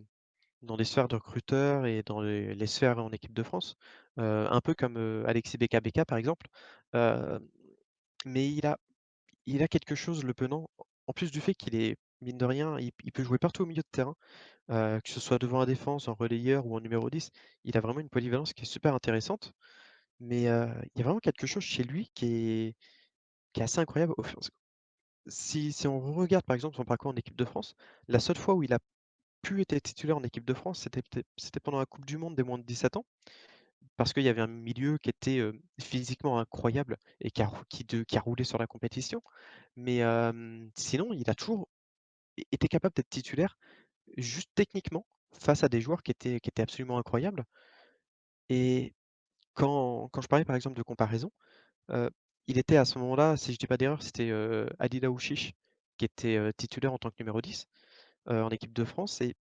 sphères de recruteurs et dans les sphères en équipe de France. Un peu comme Alexis Beka Beka par exemple. mais il a quelque chose, Le Penant, en plus du fait qu'il est, mine de rien, il peut jouer partout au milieu de terrain, que ce soit devant la défense, en relayeur ou en numéro 10. Il a vraiment une polyvalence qui est super intéressante, mais il y a vraiment quelque chose chez lui qui est assez incroyable. Si on regarde par exemple son parcours en équipe de France, la seule fois où il a pu être titulaire en équipe de France, c'était pendant la Coupe du monde des moins de 17 ans, parce qu'il y avait un milieu qui était physiquement incroyable et qui a roulé sur la compétition. Mais sinon, il a toujours été capable d'être titulaire juste techniquement face à des joueurs qui étaient absolument incroyables. Et quand je parlais par exemple de comparaison, heu, il était à ce moment-là, si je dis pas d'erreur, c'était Adil Aouchiche qui était titulaire en tant que numéro 10 en équipe de France. Et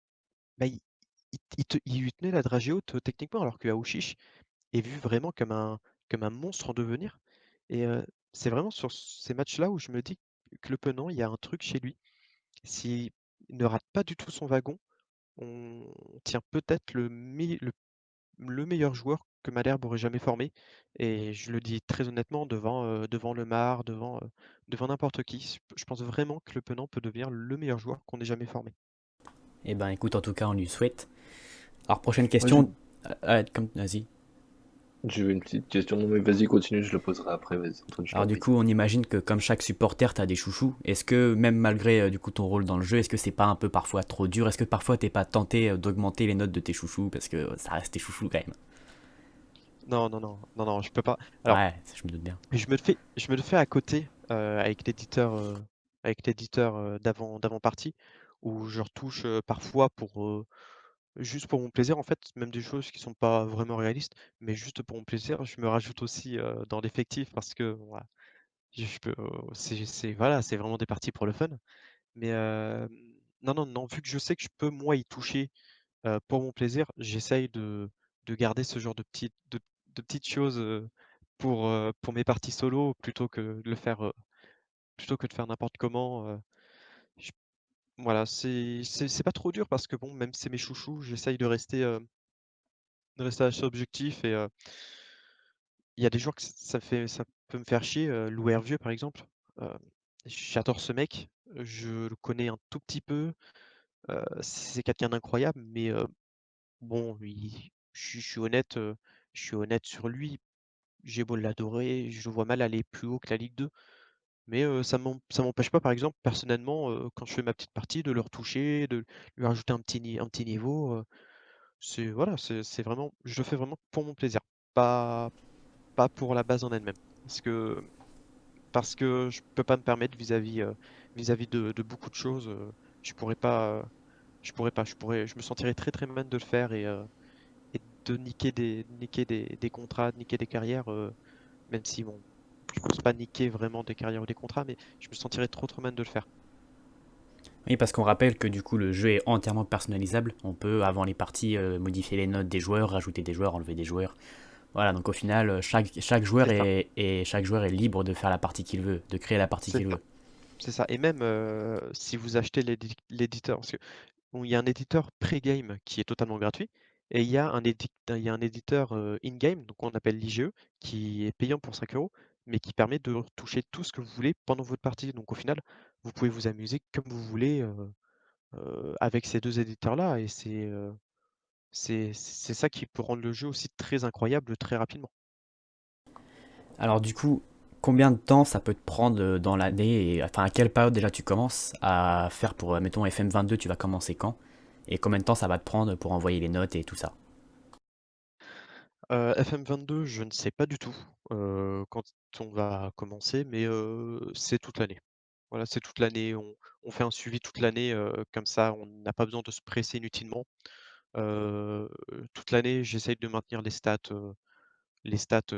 bah, il lui tenait la dragée haute techniquement, alors que Aouchiche est vu vraiment comme un monstre en devenir. Et c'est vraiment sur ces matchs-là où je me dis que Le Penant, il y a un truc chez lui. S'il ne rate pas du tout son wagon, on tient peut-être le meilleur joueur que Malherbe aurait jamais formé. Et je le dis très honnêtement, devant Lemar, devant n'importe qui. Je pense vraiment que Le Penant peut devenir le meilleur joueur qu'on ait jamais formé. Eh ben écoute, en tout cas, on lui souhaite. Alors, prochaine Moi, j'ai question. Vas-y. j'ai une petite question. Non, mais vas-y, continue, je la poserai après. Vas-y, Antoine, je Alors t'en du prie. coup, on imagine que comme chaque supporter, t'as des chouchous. Est-ce que même malgré du coup ton rôle dans le jeu, est-ce que c'est pas un peu parfois trop dur? Est-ce que parfois t'es pas tenté d'augmenter les notes de tes chouchous parce que ça reste tes chouchous quand même? Non, non, non, non, non, je peux pas. Alors, Ouais, je me doute bien. je me le fais à côté avec l'éditeur d'avant-partie, où je retouche parfois juste pour mon plaisir, en fait, même des choses qui sont pas vraiment réalistes, mais juste pour mon plaisir. Je me rajoute aussi dans l'effectif parce que voilà, je peux, voilà, c'est vraiment des parties pour le fun. Mais non, non, non, vu que je sais que je peux moi y toucher pour mon plaisir, j'essaye de garder ce genre de petites choses pour mes parties solo plutôt que de faire n'importe comment. Je- voilà, c'est pas trop dur parce que bon, même si c'est mes chouchous, j'essaye de rester assez objectif. Et il y a des joueurs que ça peut me faire chier. Louis Hervieux, par exemple, euh, j'adore ce mec, je le connais un tout petit peu. C'est quelqu'un d'incroyable, mais bon, je suis honnête sur lui. J'ai beau l'adorer, je le vois mal aller plus haut que la Ligue 2. Mais ça m'empêche pas, par exemple, personnellement, quand je fais ma petite partie, de le retoucher, de lui rajouter un petit niveau. C'est voilà, c'est vraiment, je le fais vraiment pour mon plaisir, pas pas pour la base en elle-même. Parce que parce que je peux pas me permettre vis-à-vis de beaucoup de choses. Je pourrais pas, je me sentirais très très mal de le faire. Et de niquer des contrats, de niquer des carrières, même si bon, je pense pas niquer vraiment des carrières ou des contrats, mais je me sentirais trop trop mal de le faire. Oui, parce qu'on rappelle que du coup le jeu est entièrement personnalisable. On peut avant les parties modifier les notes des joueurs, rajouter des joueurs, enlever des joueurs. Voilà, donc au final, chaque joueur C'est ça, chaque joueur est libre de faire la partie qu'il veut, de créer la partie c'est qu'il ça, veut. c'est ça. Et même si vous achetez l'éditeur, parce que bon, il y a un éditeur pré-game qui est totalement gratuit, et il y a un éditeur in-game, donc on appelle l'IGE, qui est payant pour 5 euros, mais qui permet de toucher tout ce que vous voulez pendant votre partie. Donc au final, vous pouvez vous amuser comme vous voulez avec ces deux éditeurs-là, et c'est ça qui peut rendre le jeu aussi très incroyable très rapidement. Alors du coup, combien de temps ça peut te prendre dans l'année et enfin à quelle période déjà tu commences à faire pour, mettons FM22, tu vas commencer quand? Et combien de temps ça va te prendre pour envoyer les notes et tout ça? FM22, je ne sais pas du tout quand on va commencer, mais c'est toute l'année. Voilà, c'est toute l'année. On fait un suivi toute l'année, comme ça, on n'a pas besoin de se presser inutilement. Heu, Toute l'année, j'essaye de maintenir les stats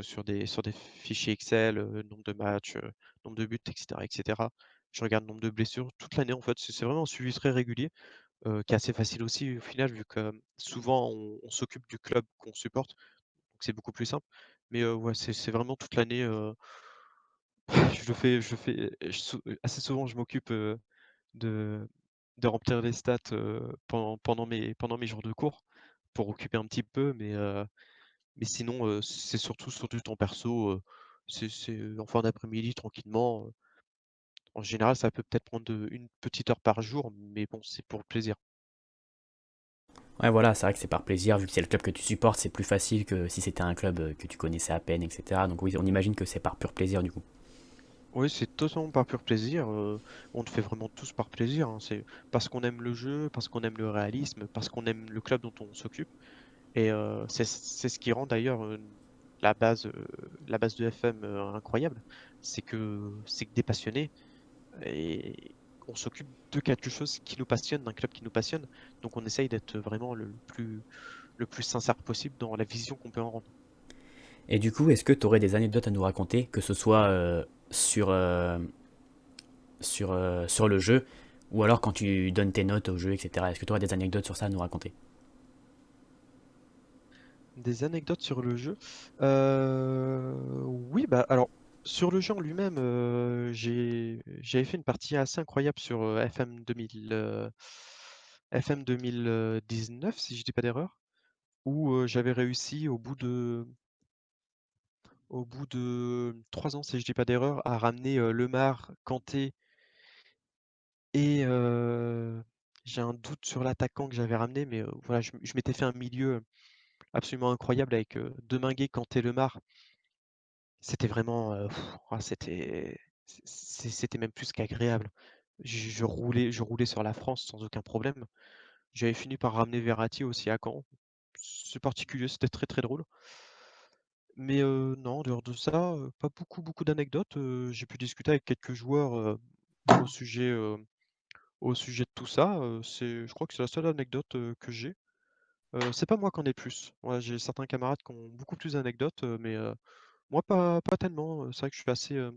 sur des fichiers Excel, nombre de matchs, nombre de buts, et cetera. Je regarde le nombre de blessures toute l'année, en fait. C'est vraiment un suivi très régulier, qui est assez facile aussi au final, vu que souvent on s'occupe du club qu'on supporte, donc c'est beaucoup plus simple. Mais ouais, c'est vraiment toute l'année. Assez souvent, je m'occupe de de remplir les stats pendant mes jours de cours pour occuper un petit peu, mais sinon, c'est surtout sur du temps perso. C'est en fin d'après-midi, tranquillement. En général, ça peut peut-être prendre une petite heure par jour, mais bon, c'est pour le plaisir. Ouais, voilà, c'est vrai que c'est par plaisir, vu que c'est le club que tu supportes, c'est plus facile que si c'était un club que tu connaissais à peine, etc. Donc oui, on imagine que c'est par pur plaisir du coup. Oui, c'est totalement par pur plaisir. On le fait vraiment tous par plaisir, hein. C'est parce qu'on aime le jeu, parce qu'on aime le réalisme, parce qu'on aime le club dont on s'occupe. Et c'est ce qui rend d'ailleurs la base, euh, la base de FM incroyable. C'est que des passionnés et on s'occupe de quelque chose qui nous passionne, d'un club qui nous passionne. Donc on essaye d'être vraiment le plus sincère possible dans la vision qu'on peut en rendre. Et du coup, est-ce que tu aurais des anecdotes à nous raconter, que ce soit sur, sur le jeu, ou alors quand tu donnes tes notes au jeu, etc. Est-ce que tu aurais des anecdotes sur ça à nous raconter? Des anecdotes sur le jeu. Oui, bah alors sur le jeu en lui-même, j'avais fait une partie assez incroyable sur FM 2000, FM 2019, si je dis pas d'erreur, où j'avais réussi au bout de 3 ans, si je dis pas d'erreur, à ramener Lemar, Kanté et j'ai un doute sur l'attaquant que j'avais ramené, mais voilà, je m'étais fait un milieu absolument incroyable avec Deminguet, Kanté, Lemar. C'était vraiment, c'était même plus qu'agréable. Je roulais sur la France sans aucun problème. J'avais fini par ramener Verratti aussi à Caen. C'est particulier, c'était très, très drôle. Mais non, en dehors de ça, pas beaucoup d'anecdotes. J'ai pu discuter avec quelques joueurs, au sujet, heu, au sujet de tout ça. Je crois que c'est la seule anecdote, que j'ai. C'est pas moi qui en ai plus. Ouais, j'ai certains camarades qui ont beaucoup plus d'anecdotes, mais moi pas tellement. C'est vrai que je suis assez,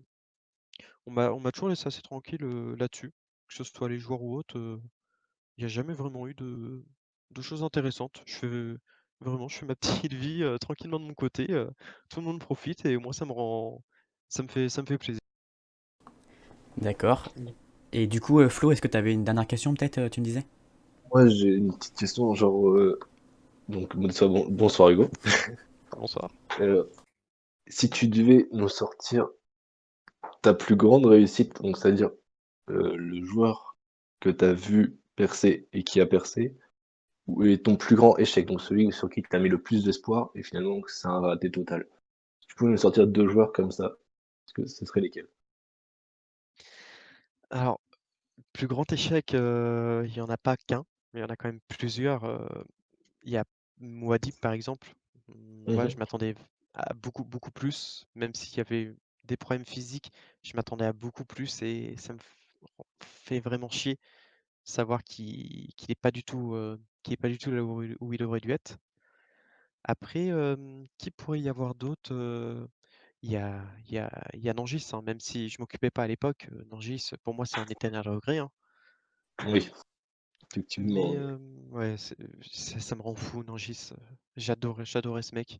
on m'a toujours laissé assez tranquille, là-dessus, que ce soit les joueurs ou autres. Il y a jamais vraiment eu de choses intéressantes. Je fais ma petite vie, tranquillement de mon côté, tout le monde profite et moi ça me fait plaisir. D'accord. Et du coup, Flo, est-ce que tu avais une dernière question peut-être, tu me disais? Moi, j'ai une petite question, genre, donc, bonsoir Hugo. Bonsoir. Euh, Si tu devais nous sortir ta plus grande réussite, donc c'est-à-dire le joueur que tu as vu percer et qui a percé, et ton plus grand échec, donc celui sur qui tu as mis le plus d'espoir, et finalement c'est un raté total. Si tu pouvais nous sortir deux joueurs comme ça, est-ce que ce serait lesquels? Alors, plus grand échec, il y en a pas qu'un, mais il y en a quand même plusieurs. Il y a Mouadib par exemple. Voilà, je Mhm. m'attendais à beaucoup plus, même s'il y avait des problèmes physiques, je m'attendais à beaucoup plus et ça me fait vraiment chier savoir qu'il est pas du tout là où il aurait dû être. Après, qui pourrait y avoir d'autre? Il y a Nangis, hein, même si je m'occupais pas à l'époque, Nangis, pour moi, c'est un éternel regret, hein. Oui, Mais effectivement. ouais, ça me rend fou, Nangis. J'adorais ce mec.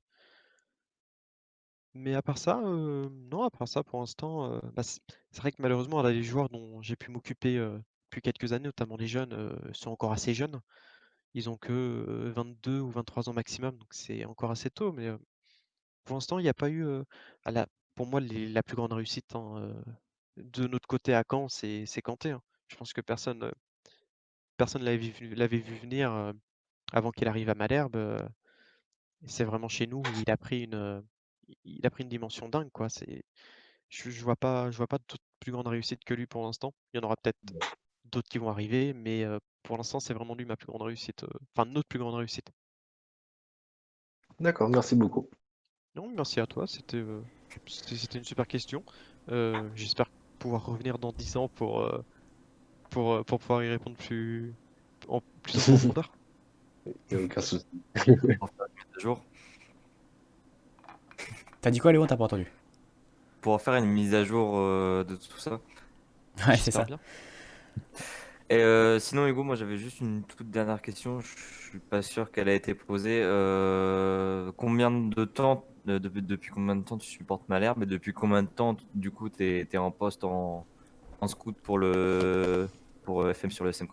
Mais à part ça, non, à part ça, pour l'instant, bah, c'est vrai que malheureusement, là, les joueurs dont j'ai pu m'occuper depuis quelques années, notamment les jeunes, sont encore assez jeunes. Ils ont que 22 ou 23 ans maximum, donc c'est encore assez tôt. Mais pour l'instant, il n'y a pas eu, pour moi, la plus grande réussite, hein, de notre côté à Caen, c'est Kanté, hein. Je pense que personne l'avait vu venir avant qu'il arrive à Malherbe. C'est vraiment chez nous où il a pris une dimension dingue, quoi. Je vois pas d'autre plus grande réussite que lui pour l'instant. Il y en aura peut-être d'autres qui vont arriver, mais pour l'instant, c'est vraiment lui ma plus grande réussite. Enfin, notre plus grande réussite. D'accord, merci beaucoup. Non, merci à toi. C'était une super question. J'espère pouvoir revenir dans 10 ans pour pouvoir y répondre plus en profondeur. Il n'y a aucun souci. Pour faire une mise à jour. T'as dit quoi, Léo? T'as pas entendu? Pour faire une mise à jour de tout ça. Ouais, c'est J'espère ça. bien. Et sinon, Hugo, moi j'avais juste une toute dernière question. Je suis pas sûr qu'elle a été posée. Combien de temps, depuis combien de temps tu supportes Malherbe et depuis combien de temps, du coup, t'es en poste en scout pour FM sur le SMK?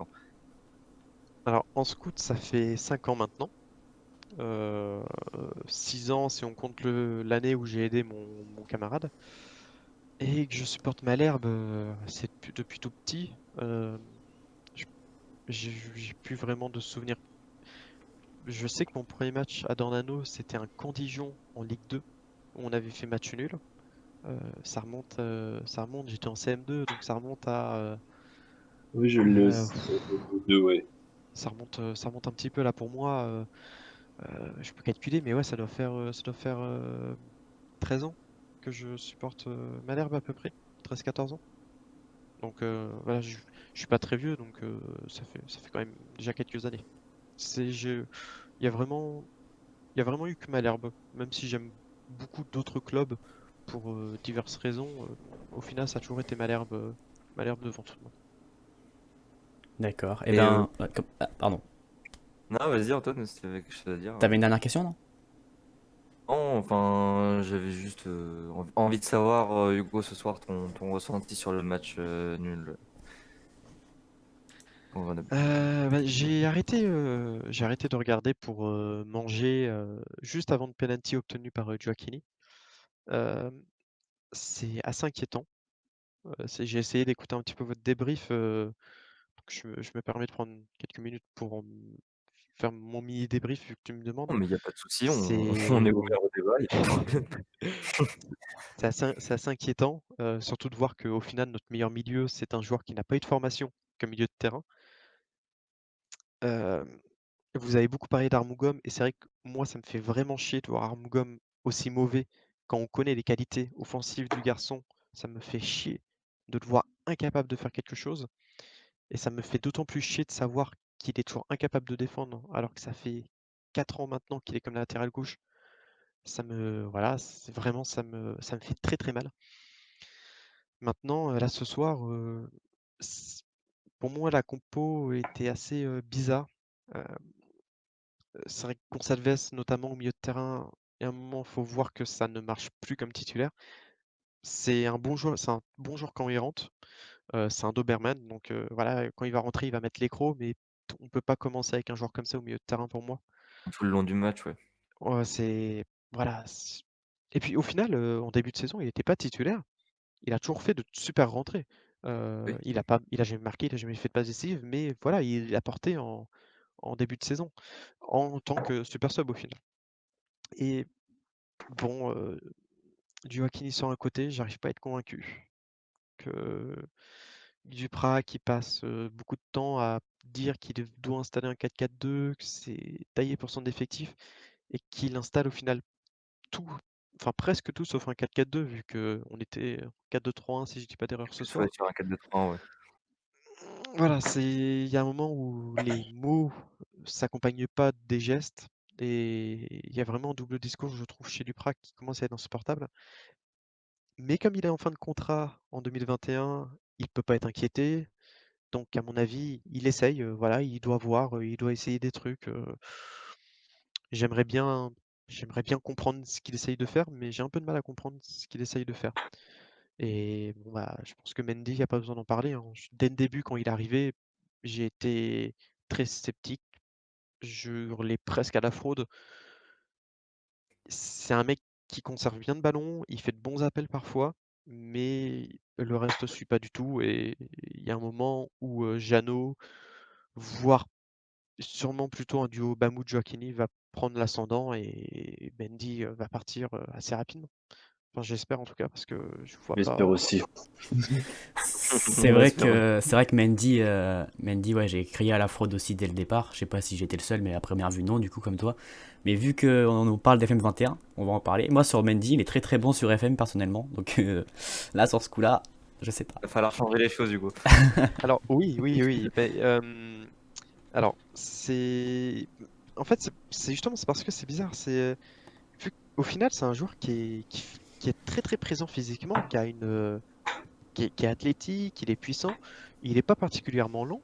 Alors, en scout, ça fait 5 ans maintenant. 6 ans si on compte l'année où j'ai aidé mon camarade. Et que je supporte Malherbe, c'est depuis tout petit. Je- j'ai plus vraiment de souvenirs. Je sais que mon premier match à Dornano, c'était un Camp-Dijon en Ligue 2, où on avait fait match nul. Ça remonte, j'étais en CM2, donc ça remonte à... Oui, je l'ai euh, aussi. Deux, ouais. ça remonte un petit peu là pour moi. Je peux calculer, mais ouais, ça doit faire 13 ans que je supporte Malherbe à peu près. 13-14 ans. Donc voilà, je suis pas très vieux, donc ça fait quand même déjà quelques années. Il y a vraiment, il y a vraiment eu que Malherbe, même si j'aime beaucoup d'autres clubs pour diverses raisons. Au final, ça a toujours été Malherbe devant tout le monde. D'accord. Eh Et ben, pardon. non, vas-y Antoine, si t'avais quelque chose à dire. T'avais une dernière question, non? Non, enfin, j'avais juste envie de savoir, Hugo, ce soir, ton ressenti sur le match nul contre Grenoble. Bah, j'ai arrêté de regarder pour manger juste avant le penalty obtenu par Gioacchini. Euh, c'est assez inquiétant. J'ai essayé d'écouter un petit peu votre débrief. Donc je me permets de prendre quelques minutes pour faire mon mini débrief vu que tu me Non, demandes. mais il n'y a pas de souci, on est C'est ouvert au débat, il n'y a pas de problème. c'est assez inquiétant, surtout de voir qu'au final, notre meilleur milieu, c'est un joueur qui n'a pas eu de formation comme milieu de terrain. Euh, Vous avez beaucoup parlé d'Armougom, et c'est vrai que moi, ça me fait vraiment chier de voir Armougom aussi mauvais quand on connaît les qualités offensives du garçon. Ça me fait chier de le voir incapable de faire quelque chose, et ça me fait d'autant plus chier de savoir qu'il est toujours incapable de défendre, alors que ça fait 4 ans maintenant qu'il est comme latéral gauche. Voilà, c'est vraiment, ça me fait très très mal. Maintenant, là ce soir, pour moi, la compo était assez bizarre. Euh, C'est vrai que Gonçalves, notamment au milieu de terrain, il y a un moment, il faut voir que ça ne marche plus comme titulaire. C'est un bon joueur quand il rentre. C'est un Doberman, donc voilà, quand il va rentrer, il va mettre l'écro, mais on peut pas commencer avec un joueur comme ça au milieu de terrain pour moi. Tout le long du match, ouais. Ouais, voilà. Et puis au final, en début de saison, il n'était pas titulaire. Il a toujours fait de super rentrées. Oui. Il a jamais marqué, il a jamais fait de passe décisive, mais voilà, il a porté en début de saison en tant que super sub au final. Et bon, Gioacchini sur un côté, j'arrive pas à être convaincu. Que Duprat qui passe beaucoup de temps à dire qu'il doit installer un 4-4-2, que c'est taillé pour son effectif, et qu'il installe au final tout, enfin presque tout sauf un 4-4-2, vu qu'on était en 4-2-3-1 si je dis pas d'erreur ce Ouais, soir. sur un 4-2-3-1, ouais. Voilà, il y a un moment où les mots s'accompagnent pas des gestes, et il y a vraiment un double discours, je trouve, chez Duprat qui commence à être insupportable. Mais comme il est en fin de contrat en 2021, il peut pas être inquiété. Donc à mon avis, il essaye, voilà, il doit voir, il doit essayer des trucs. J'aimerais bien, j'aimerais bien comprendre ce qu'il essaye de faire, mais j'ai un peu de mal à comprendre ce qu'il essaye de faire. Et bon, bah, je pense que Mendy, il n'y a pas besoin d'en parler, hein. Dès le début, quand il est arrivé, j'ai été très sceptique. Je hurlais presque à la fraude. C'est un mec qui conserve bien le ballon, il fait de bons appels parfois, mais le reste ne suit pas du tout. Et il y a un moment où Jeannot, voire sûrement plutôt un duo Bamou-Gioacchini va prendre l'ascendant, et Mendy va partir assez rapidement. Enfin, j'espère en tout cas, parce que je vois J'espère pas. aussi. On espère aussi. C'est vrai que Mendy, ouais, j'ai crié à la fraude aussi dès le départ. Je sais pas si j'étais le seul, mais à première vue non, du coup comme toi. Mais vu qu'on nous parle d'FM 21, on va en parler. Moi sur Mendy, il est très très bon sur FM personnellement. Donc là sur ce coup-là, je sais pas. Il va falloir changer les choses, Hugo. Alors oui, oui, oui. Alors en fait, c'est justement, c'est parce que c'est bizarre. Au final, c'est un joueur qui est très très présent physiquement, qui est athlétique, il est puissant, il n'est pas particulièrement lent.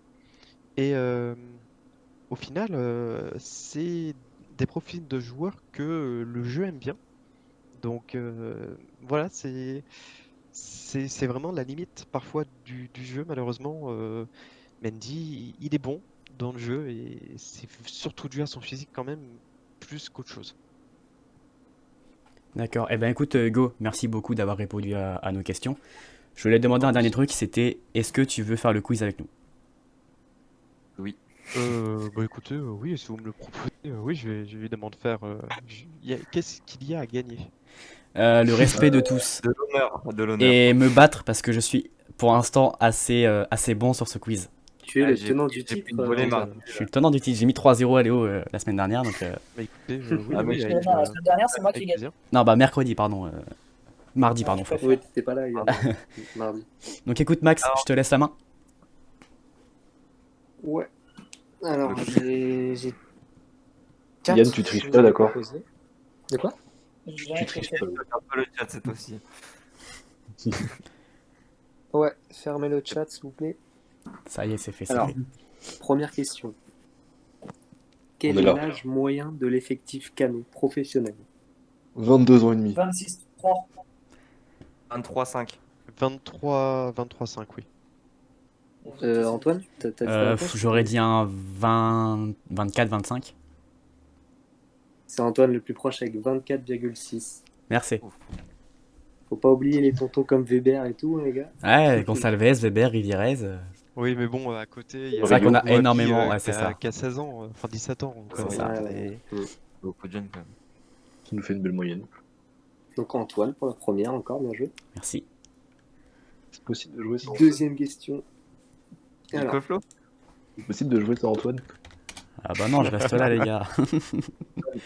Et au final, c'est des profils de joueurs que le jeu aime bien. Donc voilà, c'est vraiment la limite parfois du jeu, malheureusement. Mendy, il est bon dans le jeu, et c'est surtout dû à son physique quand même, plus qu'autre chose. D'accord. Eh ben écoute, Hugo, merci beaucoup d'avoir répondu à nos questions. Je voulais te demander un dernier truc, c'était est-ce que tu veux faire le quiz avec nous? Oui. Bah écoutez, oui, si vous me le proposez, oui, je vais évidemment le faire. Qu'est-ce qu'il y a à gagner? Le respect de tous. De l'honneur, de l'honneur. Et me battre parce que je suis pour l'instant assez bon sur ce quiz. Tu es Ah, le j'ai tenant pris- du j'ai titre. pris une volée Antoine. mardi. Je suis le tenant du titre. J'ai mis 3-0 à Léo la semaine dernière. Donc, Bah écoutez, oui, Ah, mais oui, je- avec, Non, la semaine dernière, c'est moi qui avec gagne. plaisir. non, bah mercredi, pardon. Mardi, Ah, pardon. je préfère. Oui, t'étais pas là hier. Mardi. Donc écoute, Max, Alors- je te laisse la main. Ouais. Alors, j'ai. Yann, tu triches pas, d'accord? De quoi? J'ai Tu rien triches triché. pas. Un peu le chat cette fois-ci. Ouais, fermez le chat, s'il vous plaît. Ça y est, c'est fait. c'est Alors, fait. première question. Quel On est est là. l'âge moyen de l'effectif canet professionnel? 22 ans et demi. 26, 3. 23-5. 23-5, oui. Antoine, t'as dit ta réponse? J'aurais dit un 20, 24-25. C'est Antoine le plus proche avec 24,6. Merci. Faut pas oublier les tontons comme Weber et tout, hein, les gars. Ouais, Gonçalves, Weber, Rivierez. Oui, mais bon, à côté, il y a C'est vrai qu'on a Waki, énormément, ouais, c'est qui a, ça. qui a 16 ans, enfin 17 ans. C'est quoi. ça. Ouais, Beaucoup de jeunes quand même. Ça nous fait une belle moyenne. Donc Antoine pour la première, encore, bien joué. Merci. C'est possible de jouer sans Deuxième question. Alors, Nico Flo C'est possible de jouer sans Antoine? Ah bah non, je reste là, les gars.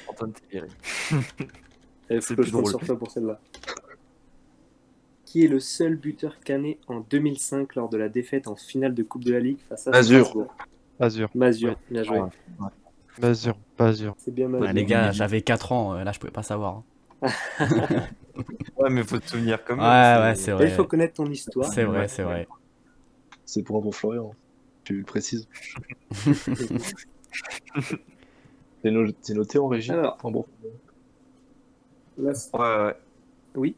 Antoine, t'es viré. faut c'est que plus je compte drôle. sur toi pour celle-là. Qui est le seul buteur canet en 2005 lors de la défaite en finale de Coupe de la Ligue face à Mazur. Strasbourg? Azur, Mazur, bien joué. Ouais. Mazur, Mazur. C'est bien Ouais, Mazur. les gars, j'avais 4 ans, là je pouvais pas savoir. Hein. Ouais, mais faut te souvenir quand même. Ouais, c'est Et vrai. il faut connaître ton histoire. C'est vrai, c'est vrai. C'est point pour Florian. Tu le précises. C'est noté en régie? Alors. Ah bon. Là, Ouais. Oui.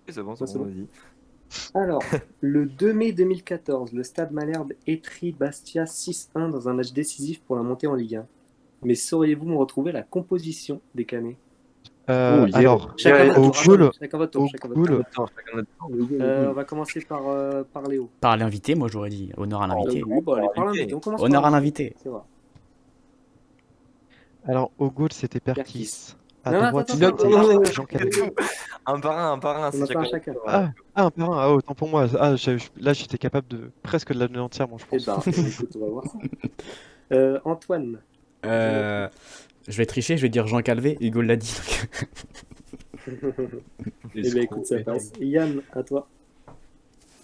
C'est bon, Ouais, c'est c'est bon, bon. vas-y. Alors, le 2 mai 2014, le Stade Malherbe étrit Bastia 6-1 dans un match décisif pour la montée en Ligue 1. Mais sauriez-vous me retrouver la composition des Canets? Oh, yeah. Alors, Chacun Yeah, votre au tour, goal, attendez, chacun votre tour, au chacun votre tour. goal, Chacun notre tour. On va commencer par Léo. Par l'invité, moi j'aurais dit honneur à l'invité. Oui, bon, allez, par l'invité. On commence Honneur par à l'invité. C'est vrai. alors au goal c'était Perkis. Perkis. À Non, droite attends, c'était attends. Jean Calvet. Un par un, On c'est en fait un chacun. chacun. Ah, un par un, ah, autant pour moi. Ah, là j'étais capable de presque de l'année entièrement, je Eh pense. ben, écoute, on va voir ça. Antoine. Je vais tricher, je vais dire Jean Calvé, Hugo l'a dit. Eh ben, écoute, ça passe. Yann, à toi.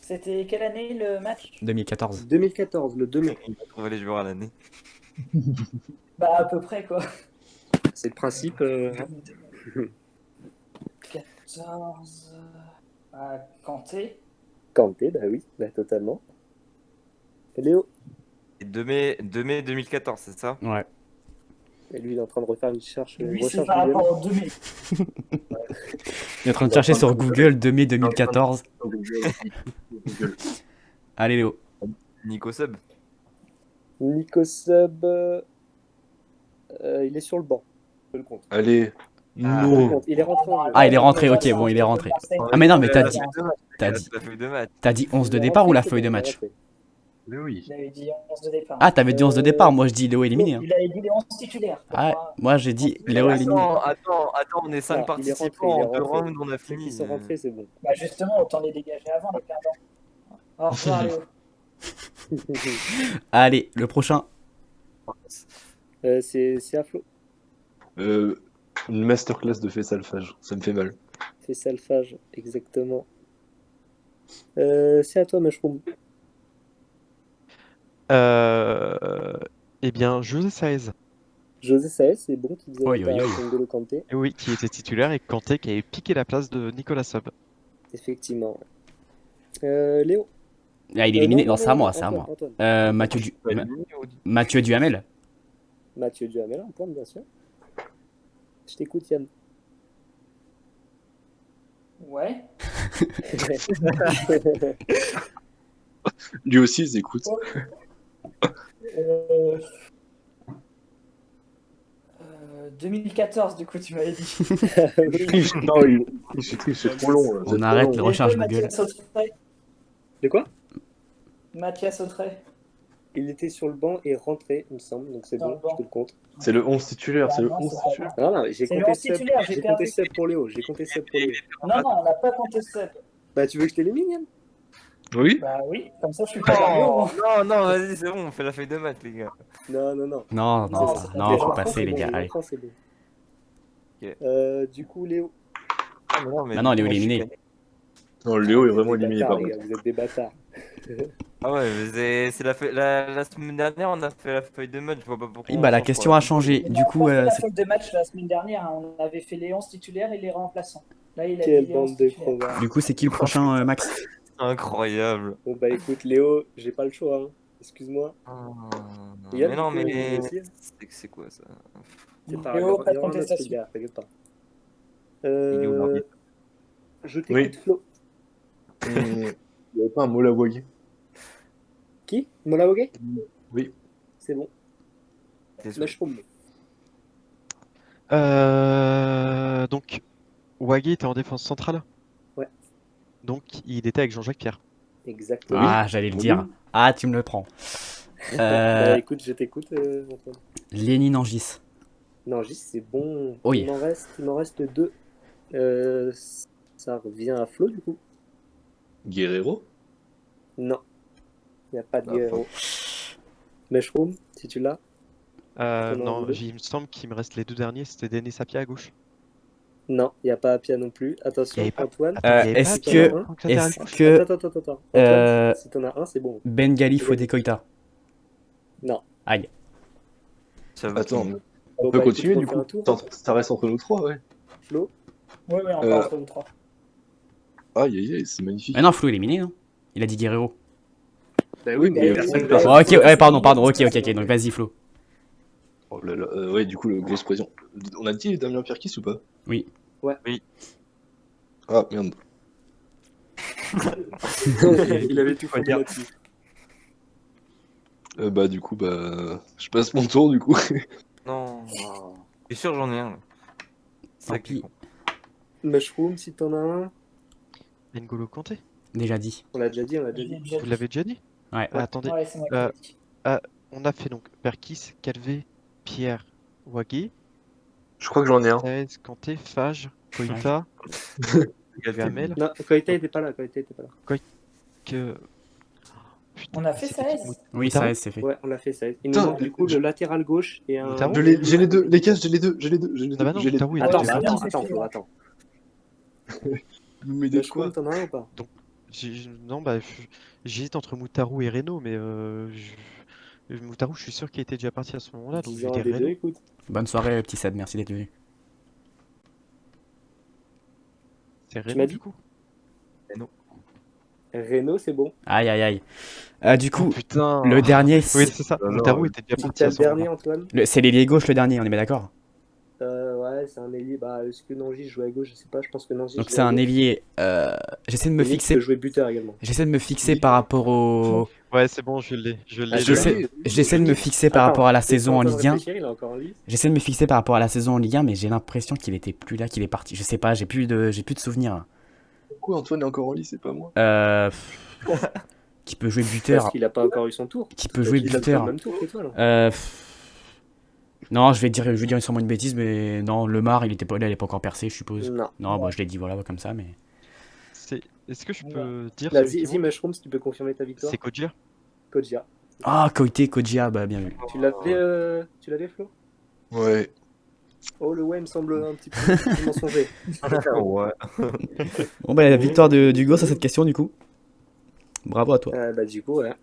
C'était quelle année le match? 2014. 2014, le 2 mai. Il va trouver les joueurs à l'année. Bah, à peu près, quoi. C'est le principe. 14. Kanté. Kanté, bah oui, bah, totalement. Et Léo. Et 2 mai 2014, c'est ça? Ouais. Et lui, il est en train de refaire une recherche. Lui, c'est recherche par Google. rapport au 2 mai. Il est en train de chercher sur Google 2 mai 2014. Allez Léo. Nico Sub. Nico Sub. Il est sur le banc. Je le compte. Allez. Je le Non. compte. Il est rentré en jeu. Ah, il est rentré, ok, bon, il est rentré. Ah, mais non, mais t'as dit- La feuille de match. T'as dit 11 de Il est départ ou rentré, la c'est feuille de bon, il est match? rentré. Mais oui. Il avait dit 11 de départ. Ah, t'avais dit 11 de départ, moi je dis Léo éliminé. Hein. Il avait dit les 11 titulaires. Pour Ah, moi. moi j'ai dit Léo éliminé. Attends, on est 5 Non, il est rentré, participants, il est en 2 rentré. rounds, on a Ceux fini. qui sont rentrés, c'est bon. Bah, justement, autant les dégager avant, les perdants. Au revoir, Léo. Allez, le prochain. C'est à Flo. Une masterclass de Fessalfage. Ça me fait mal. C'est Salfage, exactement. C'est à toi, Mushroom. Eh bien, José Saez, José Saez, c'est bon, qui faisait Oi, la oi, oi. passe N'Golo Kanté. et oui, qui était titulaire et Kanté qui avait piqué la place de Nicolas Sub. Effectivement. Léo. Ah, il est éliminé. Non, Non, c'est à moi, c'est à Antoine, moi. Antoine. Mathieu Duhamel. Mathieu Duhamel, un point, bien sûr. Je t'écoute, Yann. Ouais. Lui aussi, ils écoutent. 2014, du coup, tu m'avais dit. Non, c'est trop long. Là. On C'est trop arrête long. les Et recherches toi, Google. Mathias Autrey. De quoi? Mathias Autrey. Il était sur le banc et rentré, il me semble, donc c'est Dans bon, le banc. je te le compte. C'est le 11 titulaire. C'est le Non, 11 c'est titulaire. Non, non, j'ai C'est le compté 11 Seb. titulaire, j'ai J'ai perdu. compté Seb pour Léo. J'ai compté Seb pour Léo. Non, on n'a pas compté Seb. Bah, tu veux que je t'élimine, Yann? Oui. Bah oui, comme ça, je suis pas perdu au Non, moins. non, vas-y, c'est bon, on fait la feuille de maths, les gars. Non. Non, Non, ça, c'est non, pas faut bon. passer, les gars. Les Allez. enfants, c'est bon. Ok. Du coup, Léo. Ah, mais non, mais Maintenant, il est moi, je suis éliminé. cané. Non, Léo est Vous êtes vraiment des éliminé bâtards, par les moi. gars, vous êtes des bâtards. Ah ouais, mais c'est la semaine dernière, on a fait la feuille de maths, je vois pas pourquoi. Oui, on bah la change pour question la a même changé. chose. On Du a coup, pas fait la c'est- feuille de match la semaine dernière, hein. On avait fait les 11 titulaires et les remplaçants. Là, il a Quelle dit les 11 bande de titulaires. crevards. du coup, c'est qui le prochain, Max? Incroyable. Bon, bah écoute, Léo, j'ai pas le choix. Hein. Excuse-moi. Ah, Yann, mais non, du coup, mais il aussi. c'est quoi ça? C'est pas Léo, grave, pas il de y aura un autre contestation. gars, t'inquiète pas. Il est où l'arbitre? Je t'écoute, Oui. Flo. Il n'y avait pas un mot à voyer. Qui? Molawage? Oui. C'est bon. T'es sûr? Mushroom. Donc, Waggy était en défense centrale. Ouais. Donc, il était avec Jean-Jacques Pierre. Exactement. Ah, j'allais le Oui. dire. Ah, tu me le prends. Bah écoute, je t'écoute, Antoine. Lénine Angis. Non, Gis, c'est bon. Oui. Il m'en reste deux. Ça revient à Flo, du coup. Guerrero. Non. Il n'y a pas de Ah, Guerrero. Mushroom, si tu l'as. T'en as un ou Non, deux il me semble qu'il me reste les deux derniers. C'était Denis Sapia à gauche. Non, il n'y a pas Apia non plus. Attention, Il y avait pas- Antoine. Attends, il y avait Est-ce pas que- Pierre en tant que latéral Est-ce gauche que Attends. Antoine, Euh, si t'en as un, c'est bon. Bengali Fodé Koïta? Non. Aïe. Ça va. Attends, Bon, on peut bah, continuer écoute, du on fait coup. un tour. Ça reste entre nous trois, ouais. Flo, Ouais, on Euh, parle entre nous trois. Aïe, c'est magnifique. Mais non, Flo éliminé, non? Il a dit Guerrero. bah oui, mais personne. personne- Oh, ok, ouais, pardon. Ok. Donc vas-y, Flo. Oh là là, ouais, du coup, grosse pression. On a dit Damien Pierkis ou pas? Oui. Ah, merde. Il avait tout fait dire. là-dessus. Bah, du coup, je passe mon tour, du coup. Non. Je suis sûr, j'en ai un. là. C'est Tant ça qui est pis. con. Mushroom, si t'en as un. N'Golo Kanté. Déjà dit. On l'a déjà dit, Vous l'avez déjà dit? Ouais. Attendez, Ouais, c'est moi qui Euh, l'ai dit. on a fait donc Perkis, Calvé, Pierre, Waggy, Je crois que j'en ai un. Saez, Kanté, Fage, Koïta, Duhamel. Non, Koïta était pas là. que... Putain, On a fait c'était Saez. qui, Oui, Moutaro ça c'est fait. Ouais, on l'a fait ça. Il nous Putain, manque du coup le latéral gauche et un. Moutaro J'ai les deux, les cases, j'ai les deux. Ah bah non, j'ai les Moutaro, il Attends, était bah, déjà attends. parti. Attends. Vous m'aidez Mushroom, quoi? t'en as un ou pas? Non, bah, j'hésite entre Moutaro et Reno, mais Moutaro, je suis sûr qu'il était déjà parti à ce moment-là, donc je Disons vais un dire des deux, Reno. écoute. Bonne soirée, petit Seb. Merci d'être venu. C'est m'as Reno, dit du coup? Renault, c'est bon. Aïe. Du coup, Oh, putain. le dernier, Oui, c'est ça. Non, Moutaro non, était déjà parti T'as à le ce moment-là. dernier, Antoine. c'est l'ailier gauche le dernier, on est bien d'accord? Ouais, c'est un ailier. Bah, est-ce que Nangy joue à gauche? Je sais pas, je pense que Nangy Donc joue c'est à un gauche. ailier. J'essaie de me Ailier qui fixer. peut jouer buteur également. J'essaie de me fixer Oui. par rapport au. Ouais, c'est bon, je l'ai. Ah, J'essaie de me fixer par Attends, rapport à la laisse saison en Antoine Ligue 1. réfléchir, il est encore en lice. J'essaie de me fixer par rapport à la saison en Ligue 1, mais j'ai l'impression qu'il était plus là, qu'il est parti. Je sais pas, j'ai plus de souvenirs. Pourquoi Antoine est encore en lice, c'est pas moi? Qui peut jouer Parce buteur. qu'il a pas encore eu son tour. Qui peut jouer Il a le buteur. même tour que toi, là. Non, je vais dire sûrement une bêtise, mais non, Lemar, il est pas encore percé, je suppose. Non. Non, bah, je l'ai dit, voilà, comme ça, mais. Est-ce que je peux dire Vas-y, celui qui vas-y, manque? Mushroom, si tu peux confirmer ta victoire. C'est Kodjia. Kodjia. Ah, Kodjia, bah, bien vu. Tu l'avais, Flo? Ouais. Oh, le ouais me semble un petit peu mensonger. Ouais. Bon, bah, la victoire d'Hugo sur cette question, du coup. Bravo à toi. Bah, du coup, ouais.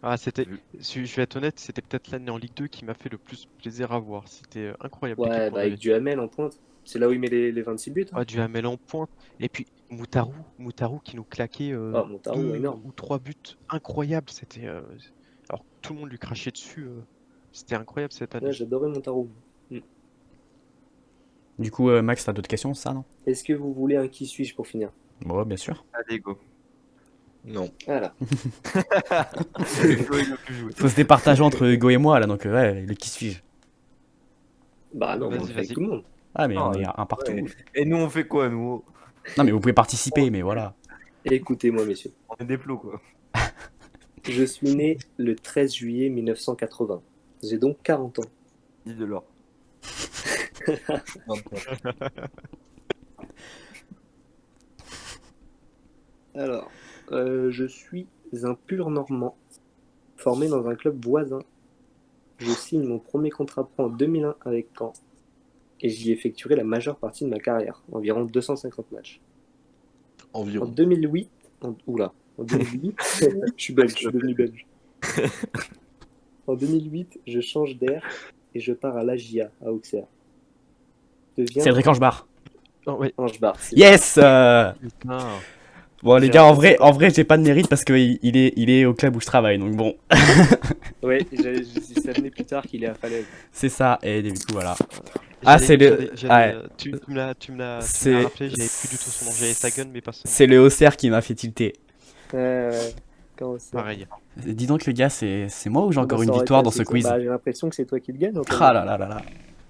Ah, je vais être honnête, c'était peut-être l'année en Ligue 2 qui m'a fait le plus plaisir à voir. C'était incroyable. l'équipe Ouais, qu'on bah, avait. avec Duhamel en pointe. C'est là où il met les 26 buts. Hein. Ah, Duhamel en pointe. Et puis Moutaro qui nous claquait Oh, Moutaro, 2 énorme. ou 3 buts incroyables. C'était alors que tout le monde lui crachait dessus. C'était incroyable cette année. Ouais, j'adorais Montaro. Du coup, Max, t'as d'autres questions, ça, non? Est-ce que vous voulez un qui suis-je pour finir? Bon, bien sûr. Allez, go. Non. Voilà. Faut se départager entre Hugo et moi, là, donc, ouais, le qui suis-je? Bah non, mais on le Vas-y, fait avec vas-y. tout le monde. Ah, mais Ah, on est un partout. ouais. Et nous, on fait quoi, nous? Non, mais vous pouvez participer, mais voilà. Écoutez-moi, messieurs. On est des plots, quoi. Je suis né le 13 juillet 1980. J'ai donc 40 ans. Dis de l'or. Alors, je suis un pur Normand, formé dans un club voisin. Je signe mon premier contrat pro en 2001 avec Caen, et j'y effectuerai la majeure partie de ma carrière, environ 250 matchs. En Environ. 2008, en 2008, je suis belge, je suis devenu belge. En 2008, je change d'air et je pars à l'AGIA, à Auxerre. Deviens Cédric Angebar. Oh, ouais. Angebar. Yes Putain. Bon, les J'ai gars, l'impression en vrai, j'ai pas de mérite parce qu'il est au club où je travaille, donc bon. Ouais, ça venait plus tard qu'il est à Falaise. C'est ça, et du coup, voilà. Ah, c'est le. Ouais. Tu me l'as C'est- rappelé, j'avais plus du tout son nom. J'avais Sagan, mais pas son nom. C'est le Auxerre qui m'a fait tilter. Ouais. Comment ça Pareil. Dis donc, les gars, c'est moi ou j'ai encore Bah, une ça aurait victoire été dans ce assez- quiz? Bah, j'ai l'impression que c'est toi qui le gagne. Antoine. Ah là là là là.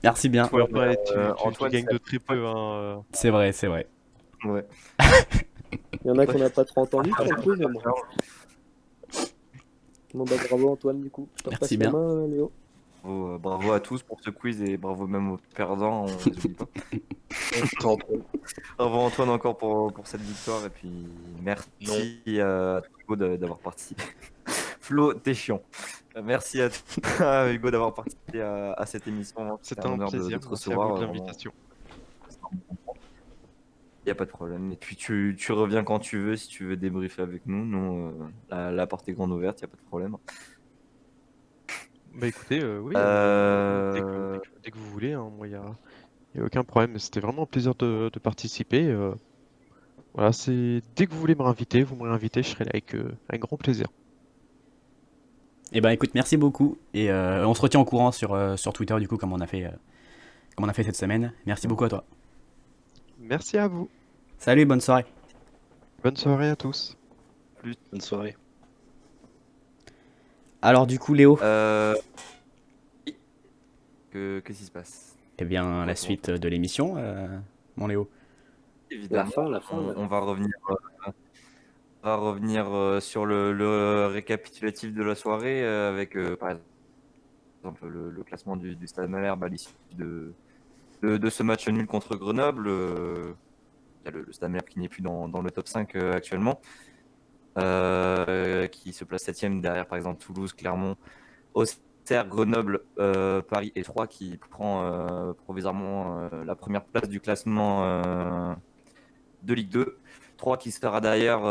Merci bien. Ouais, Après, tu Antoine, gagnes c'est- de très peu. Hein. C'est vrai, c'est vrai. Ouais. Il y en a qu'on n'a pas trop entendu sur le quiz, mais bon. Bon, bah, bravo Antoine, du coup. Je te Merci repasse bien. la main, Léo. Bravo à tous pour ce quiz et bravo même aux perdants, on les oublie pas. Bravo Antoine encore pour cette victoire et puis merci à Hugo d'avoir participé. Flo, t'es chiant. Merci à toi Hugo d'avoir participé à cette émission. C'était un honneur plaisir. de te Merci à vous recevoir. de l'invitation. Il n'y a pas de problème. Et puis tu reviens quand tu veux, si tu veux débriefer avec nous. Nous, la porte est grande ouverte, il n'y a pas de problème. Bah écoutez, oui, Euh, dès que vous voulez, hein, moi, il y a aucun problème. C'était vraiment un plaisir de participer. Voilà, c'est dès que vous voulez me réinviter, vous me réinvitez, je serai là avec grand plaisir. Eh ben, écoute, merci beaucoup. Et on se retient au courant sur Twitter, du coup, comme on a fait cette semaine. Merci beaucoup à toi. Merci à vous. Salut, bonne soirée. Bonne soirée à tous. Bonne soirée. Alors, du coup, Léo, oui. Qu'est-ce qui se passe? eh bien, la suite de l'émission, mon Léo. Évidemment, La fin. on va revenir sur le récapitulatif de la soirée avec, par exemple, le classement du Stade Malherbe à l'issue de ce match nul contre Grenoble. Il y a le Stade Malherbe qui n'est plus dans le top 5 actuellement, qui se place 7ème derrière, par exemple, Toulouse, Clermont, Auxerre, Grenoble, Paris et Troyes qui prend provisoirement la première place du classement de Ligue 2. 3 qui sera d'ailleurs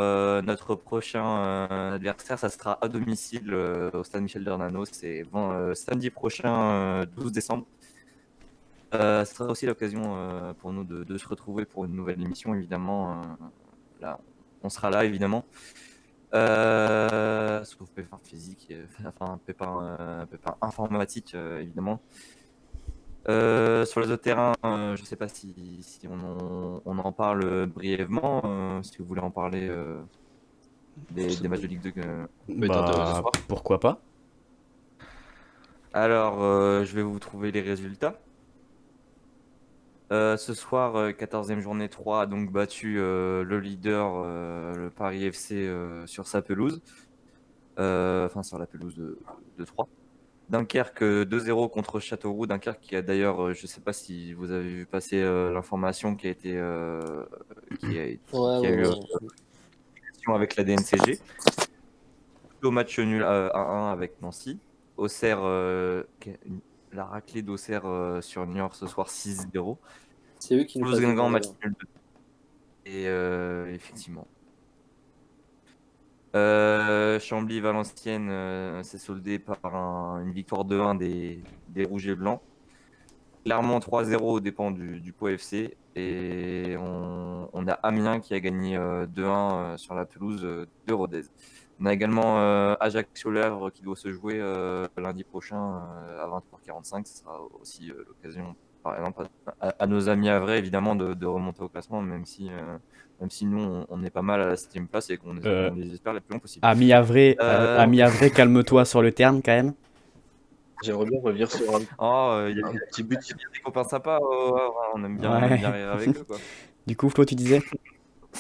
notre prochain adversaire. Ça sera à domicile au stade Michel Dernano. C'est samedi prochain, 12 décembre. Ce sera aussi l'occasion pour nous de se retrouver pour une nouvelle émission, évidemment. Là, on sera là, évidemment. Sauf pépin physique, enfin pépin informatique, évidemment. Sur les autres terrains, je ne sais pas si on en parle brièvement, si vous voulez en parler des matchs de Ligue 2. Bah, pourquoi pas? Alors, je vais vous trouver les résultats. Ce soir, 14e journée, 3 a donc battu le leader, le Paris FC, sur sa pelouse. Enfin, sur la pelouse de 3. Dunkerque 2-0 contre Châteauroux. Dunkerque qui a d'ailleurs, je ne sais pas si vous avez vu passer l'information qui a été qui a eu question avec la DNCG. Au match nul 1-1 avec Nancy. Auxerre, la raclée d'Auxerre sur Niort ce soir 6-0. C'est eux qui nous Toulouse passent Guingamp devant, match d'ailleurs. nul. Et effectivement. Chambly-Valenciennes s'est soldé par une victoire 2-1 des Rouges et Blancs. Clermont 3-0 aux dépens du Pau FC. Et on a Amiens qui a gagné 2-1 sur la pelouse de Rodez. On a également Ajaccio-Lèvres qui doit se jouer lundi prochain à 20h45. Ce sera aussi l'occasion, par exemple, à nos amis havrais, évidemment, de remonter au classement, même si nous, on est pas mal à la 7ème place et qu'on les espère les plus longs possible. Ami Avré, calme-toi sur le terme quand même. J'aimerais bien revenir sur Oh, il y a un petit but qui... des copains sympas au Havre, hein, on aime bien Ouais. rire avec eux, quoi. Du coup, Flo, tu disais?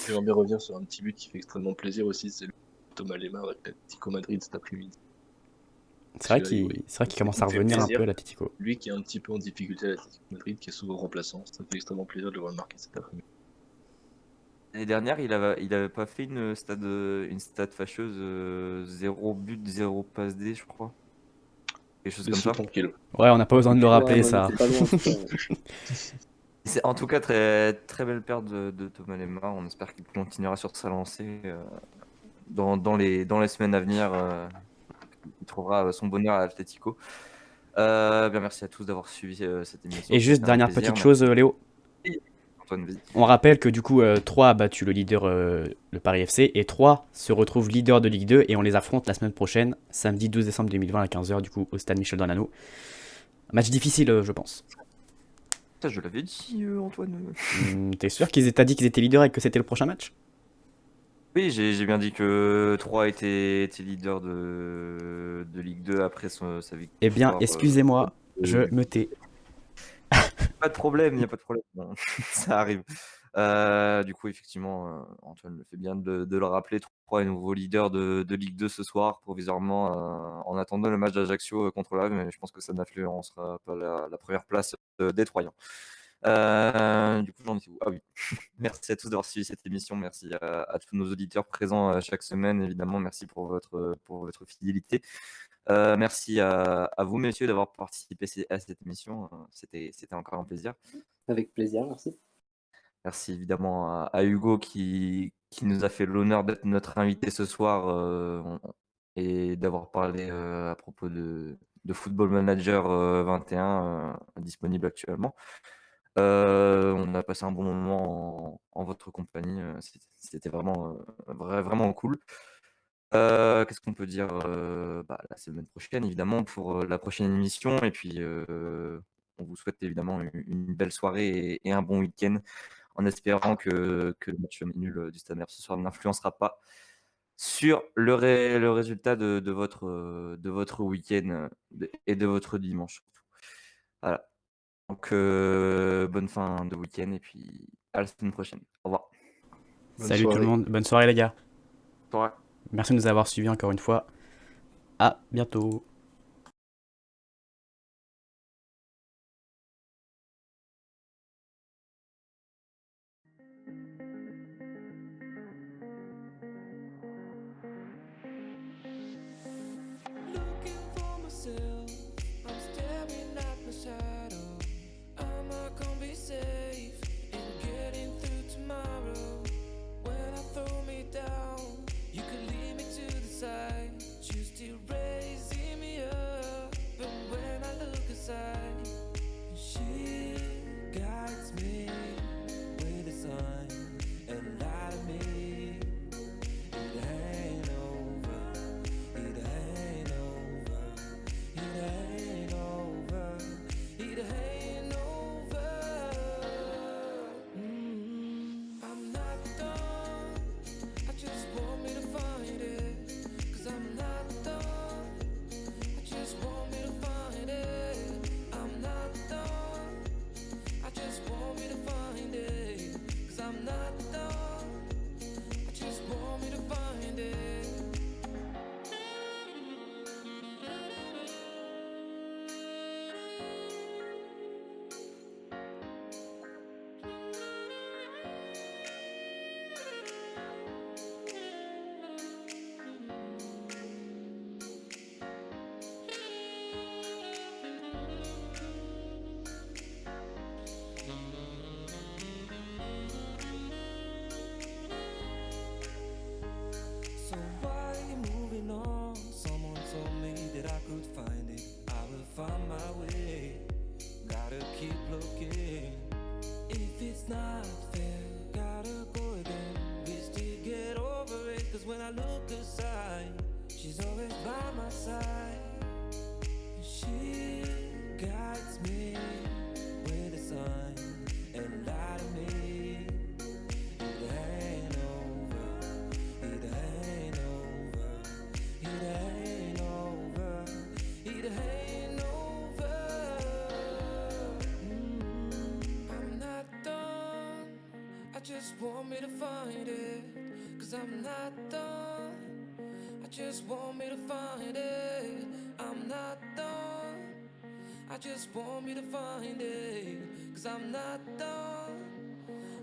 J'aimerais bien revenir sur un petit but qui fait extrêmement plaisir aussi, c'est le Thomas Lemar avec l'Atlético Madrid cet après-midi. Celui-là, C'est vrai qu'il commence il à me fait revenir un plaisir. peu à l'Atlético. Lui qui est un petit peu en difficulté à l'Atlético Madrid, qui est souvent remplaçant, ça me fait extrêmement plaisir de le voir marquer cet après-midi. L'année dernière, il avait pas fait une stat fâcheuse, 0 but, 0 passe D, je crois. Quelque chose comme Laisse-le ça. tranquille. Ouais, on n'a pas besoin de le Ouais, rappeler, mais on ça. était pas loin, en tout cas, ouais. C'est en tout cas très, très belle perte de Thomas Lemar. On espère qu'il continuera sur sa lancée dans les semaines à venir. Il trouvera son bonheur à l'Atlético. Bien, merci à tous d'avoir suivi cette émission. Et juste, C'était un dernière plaisir. petite chose, Léo. Merci. Antoine, vas-y. On rappelle que du coup, 3 a battu le leader, le Paris FC, et 3 se retrouve leader de Ligue 2, et on les affronte la semaine prochaine, samedi 12 décembre 2020 à 15h, du coup, au stade Michel Dornano. Match difficile, je pense. Ça, je l'avais dit, Antoine. T'es sûr t'as dit qu'ils étaient leaders et que c'était le prochain match? Oui, j'ai bien dit que 3 était leader de Ligue 2 après sa victoire. Eh bien, excusez-moi, je me tais. Pas de problème, il n'y a pas de problème. Bon, ça arrive. Du coup, effectivement, Antoine le fait bien de le rappeler. 3 est nouveau leader de Ligue 2 ce soir, provisoirement, en attendant le match d'Ajaccio contre l'AV, mais je pense que ça n'influencera pas la première place des Troyens. Du coup, j'en étais où? Ah oui. Merci à tous d'avoir suivi cette émission. Merci à tous nos auditeurs présents chaque semaine. Évidemment, merci pour votre fidélité. Merci à vous, messieurs, d'avoir participé à cette émission. C'était encore un plaisir. Avec plaisir, merci. Merci évidemment à Hugo qui nous a fait l'honneur d'être notre invité ce soir et d'avoir parlé à propos de Football Manager 21 disponible actuellement. On a passé un bon moment en votre compagnie. C'était vraiment, vraiment cool. Qu'est-ce qu'on peut dire la semaine prochaine, évidemment, pour la prochaine émission. Et puis, on vous souhaite évidemment une belle soirée et un bon week-end, en espérant que le match nul du Stade ce soir n'influencera pas sur le résultat de votre week-end et de votre dimanche surtout. Voilà. Donc, bonne fin de week-end et puis à la semaine prochaine. Au revoir. Bonne Salut tout soirée. le monde, bonne soirée les gars. Au revoir. Merci de nous avoir suivis encore une fois. À bientôt. Looking for myself, I'm staring at my shadow. Am I gonna be safe in getting through tomorrow? When I throw me down, you can lead me to the side. You still raising me up, but when I look aside, she guides me with the sun and light of me. It ain't over. It ain't over, it ain't over, it ain't over. I'm not done, I just want me to find it. 'Cause I'm not done, I just want me to find it. I'm not done, I just want me to find it. 'Cause I'm not done, I just want me to find it. So why are you moving on? Someone told me that I could find it. I will find my way. Gotta keep looking. If it's not fair, gotta go again. We still get over it. 'Cause when I look aside, she's always by my side. She guides me with the sun and light of me. It ain't over. It ain't over. It ain't over. It ain't over. just want me to find it, 'cause I'm not done. I just want me to find it. I'm not done. I just want me to find it, 'cause I'm not done.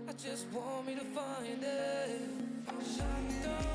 I just want me to find it. I'm not done.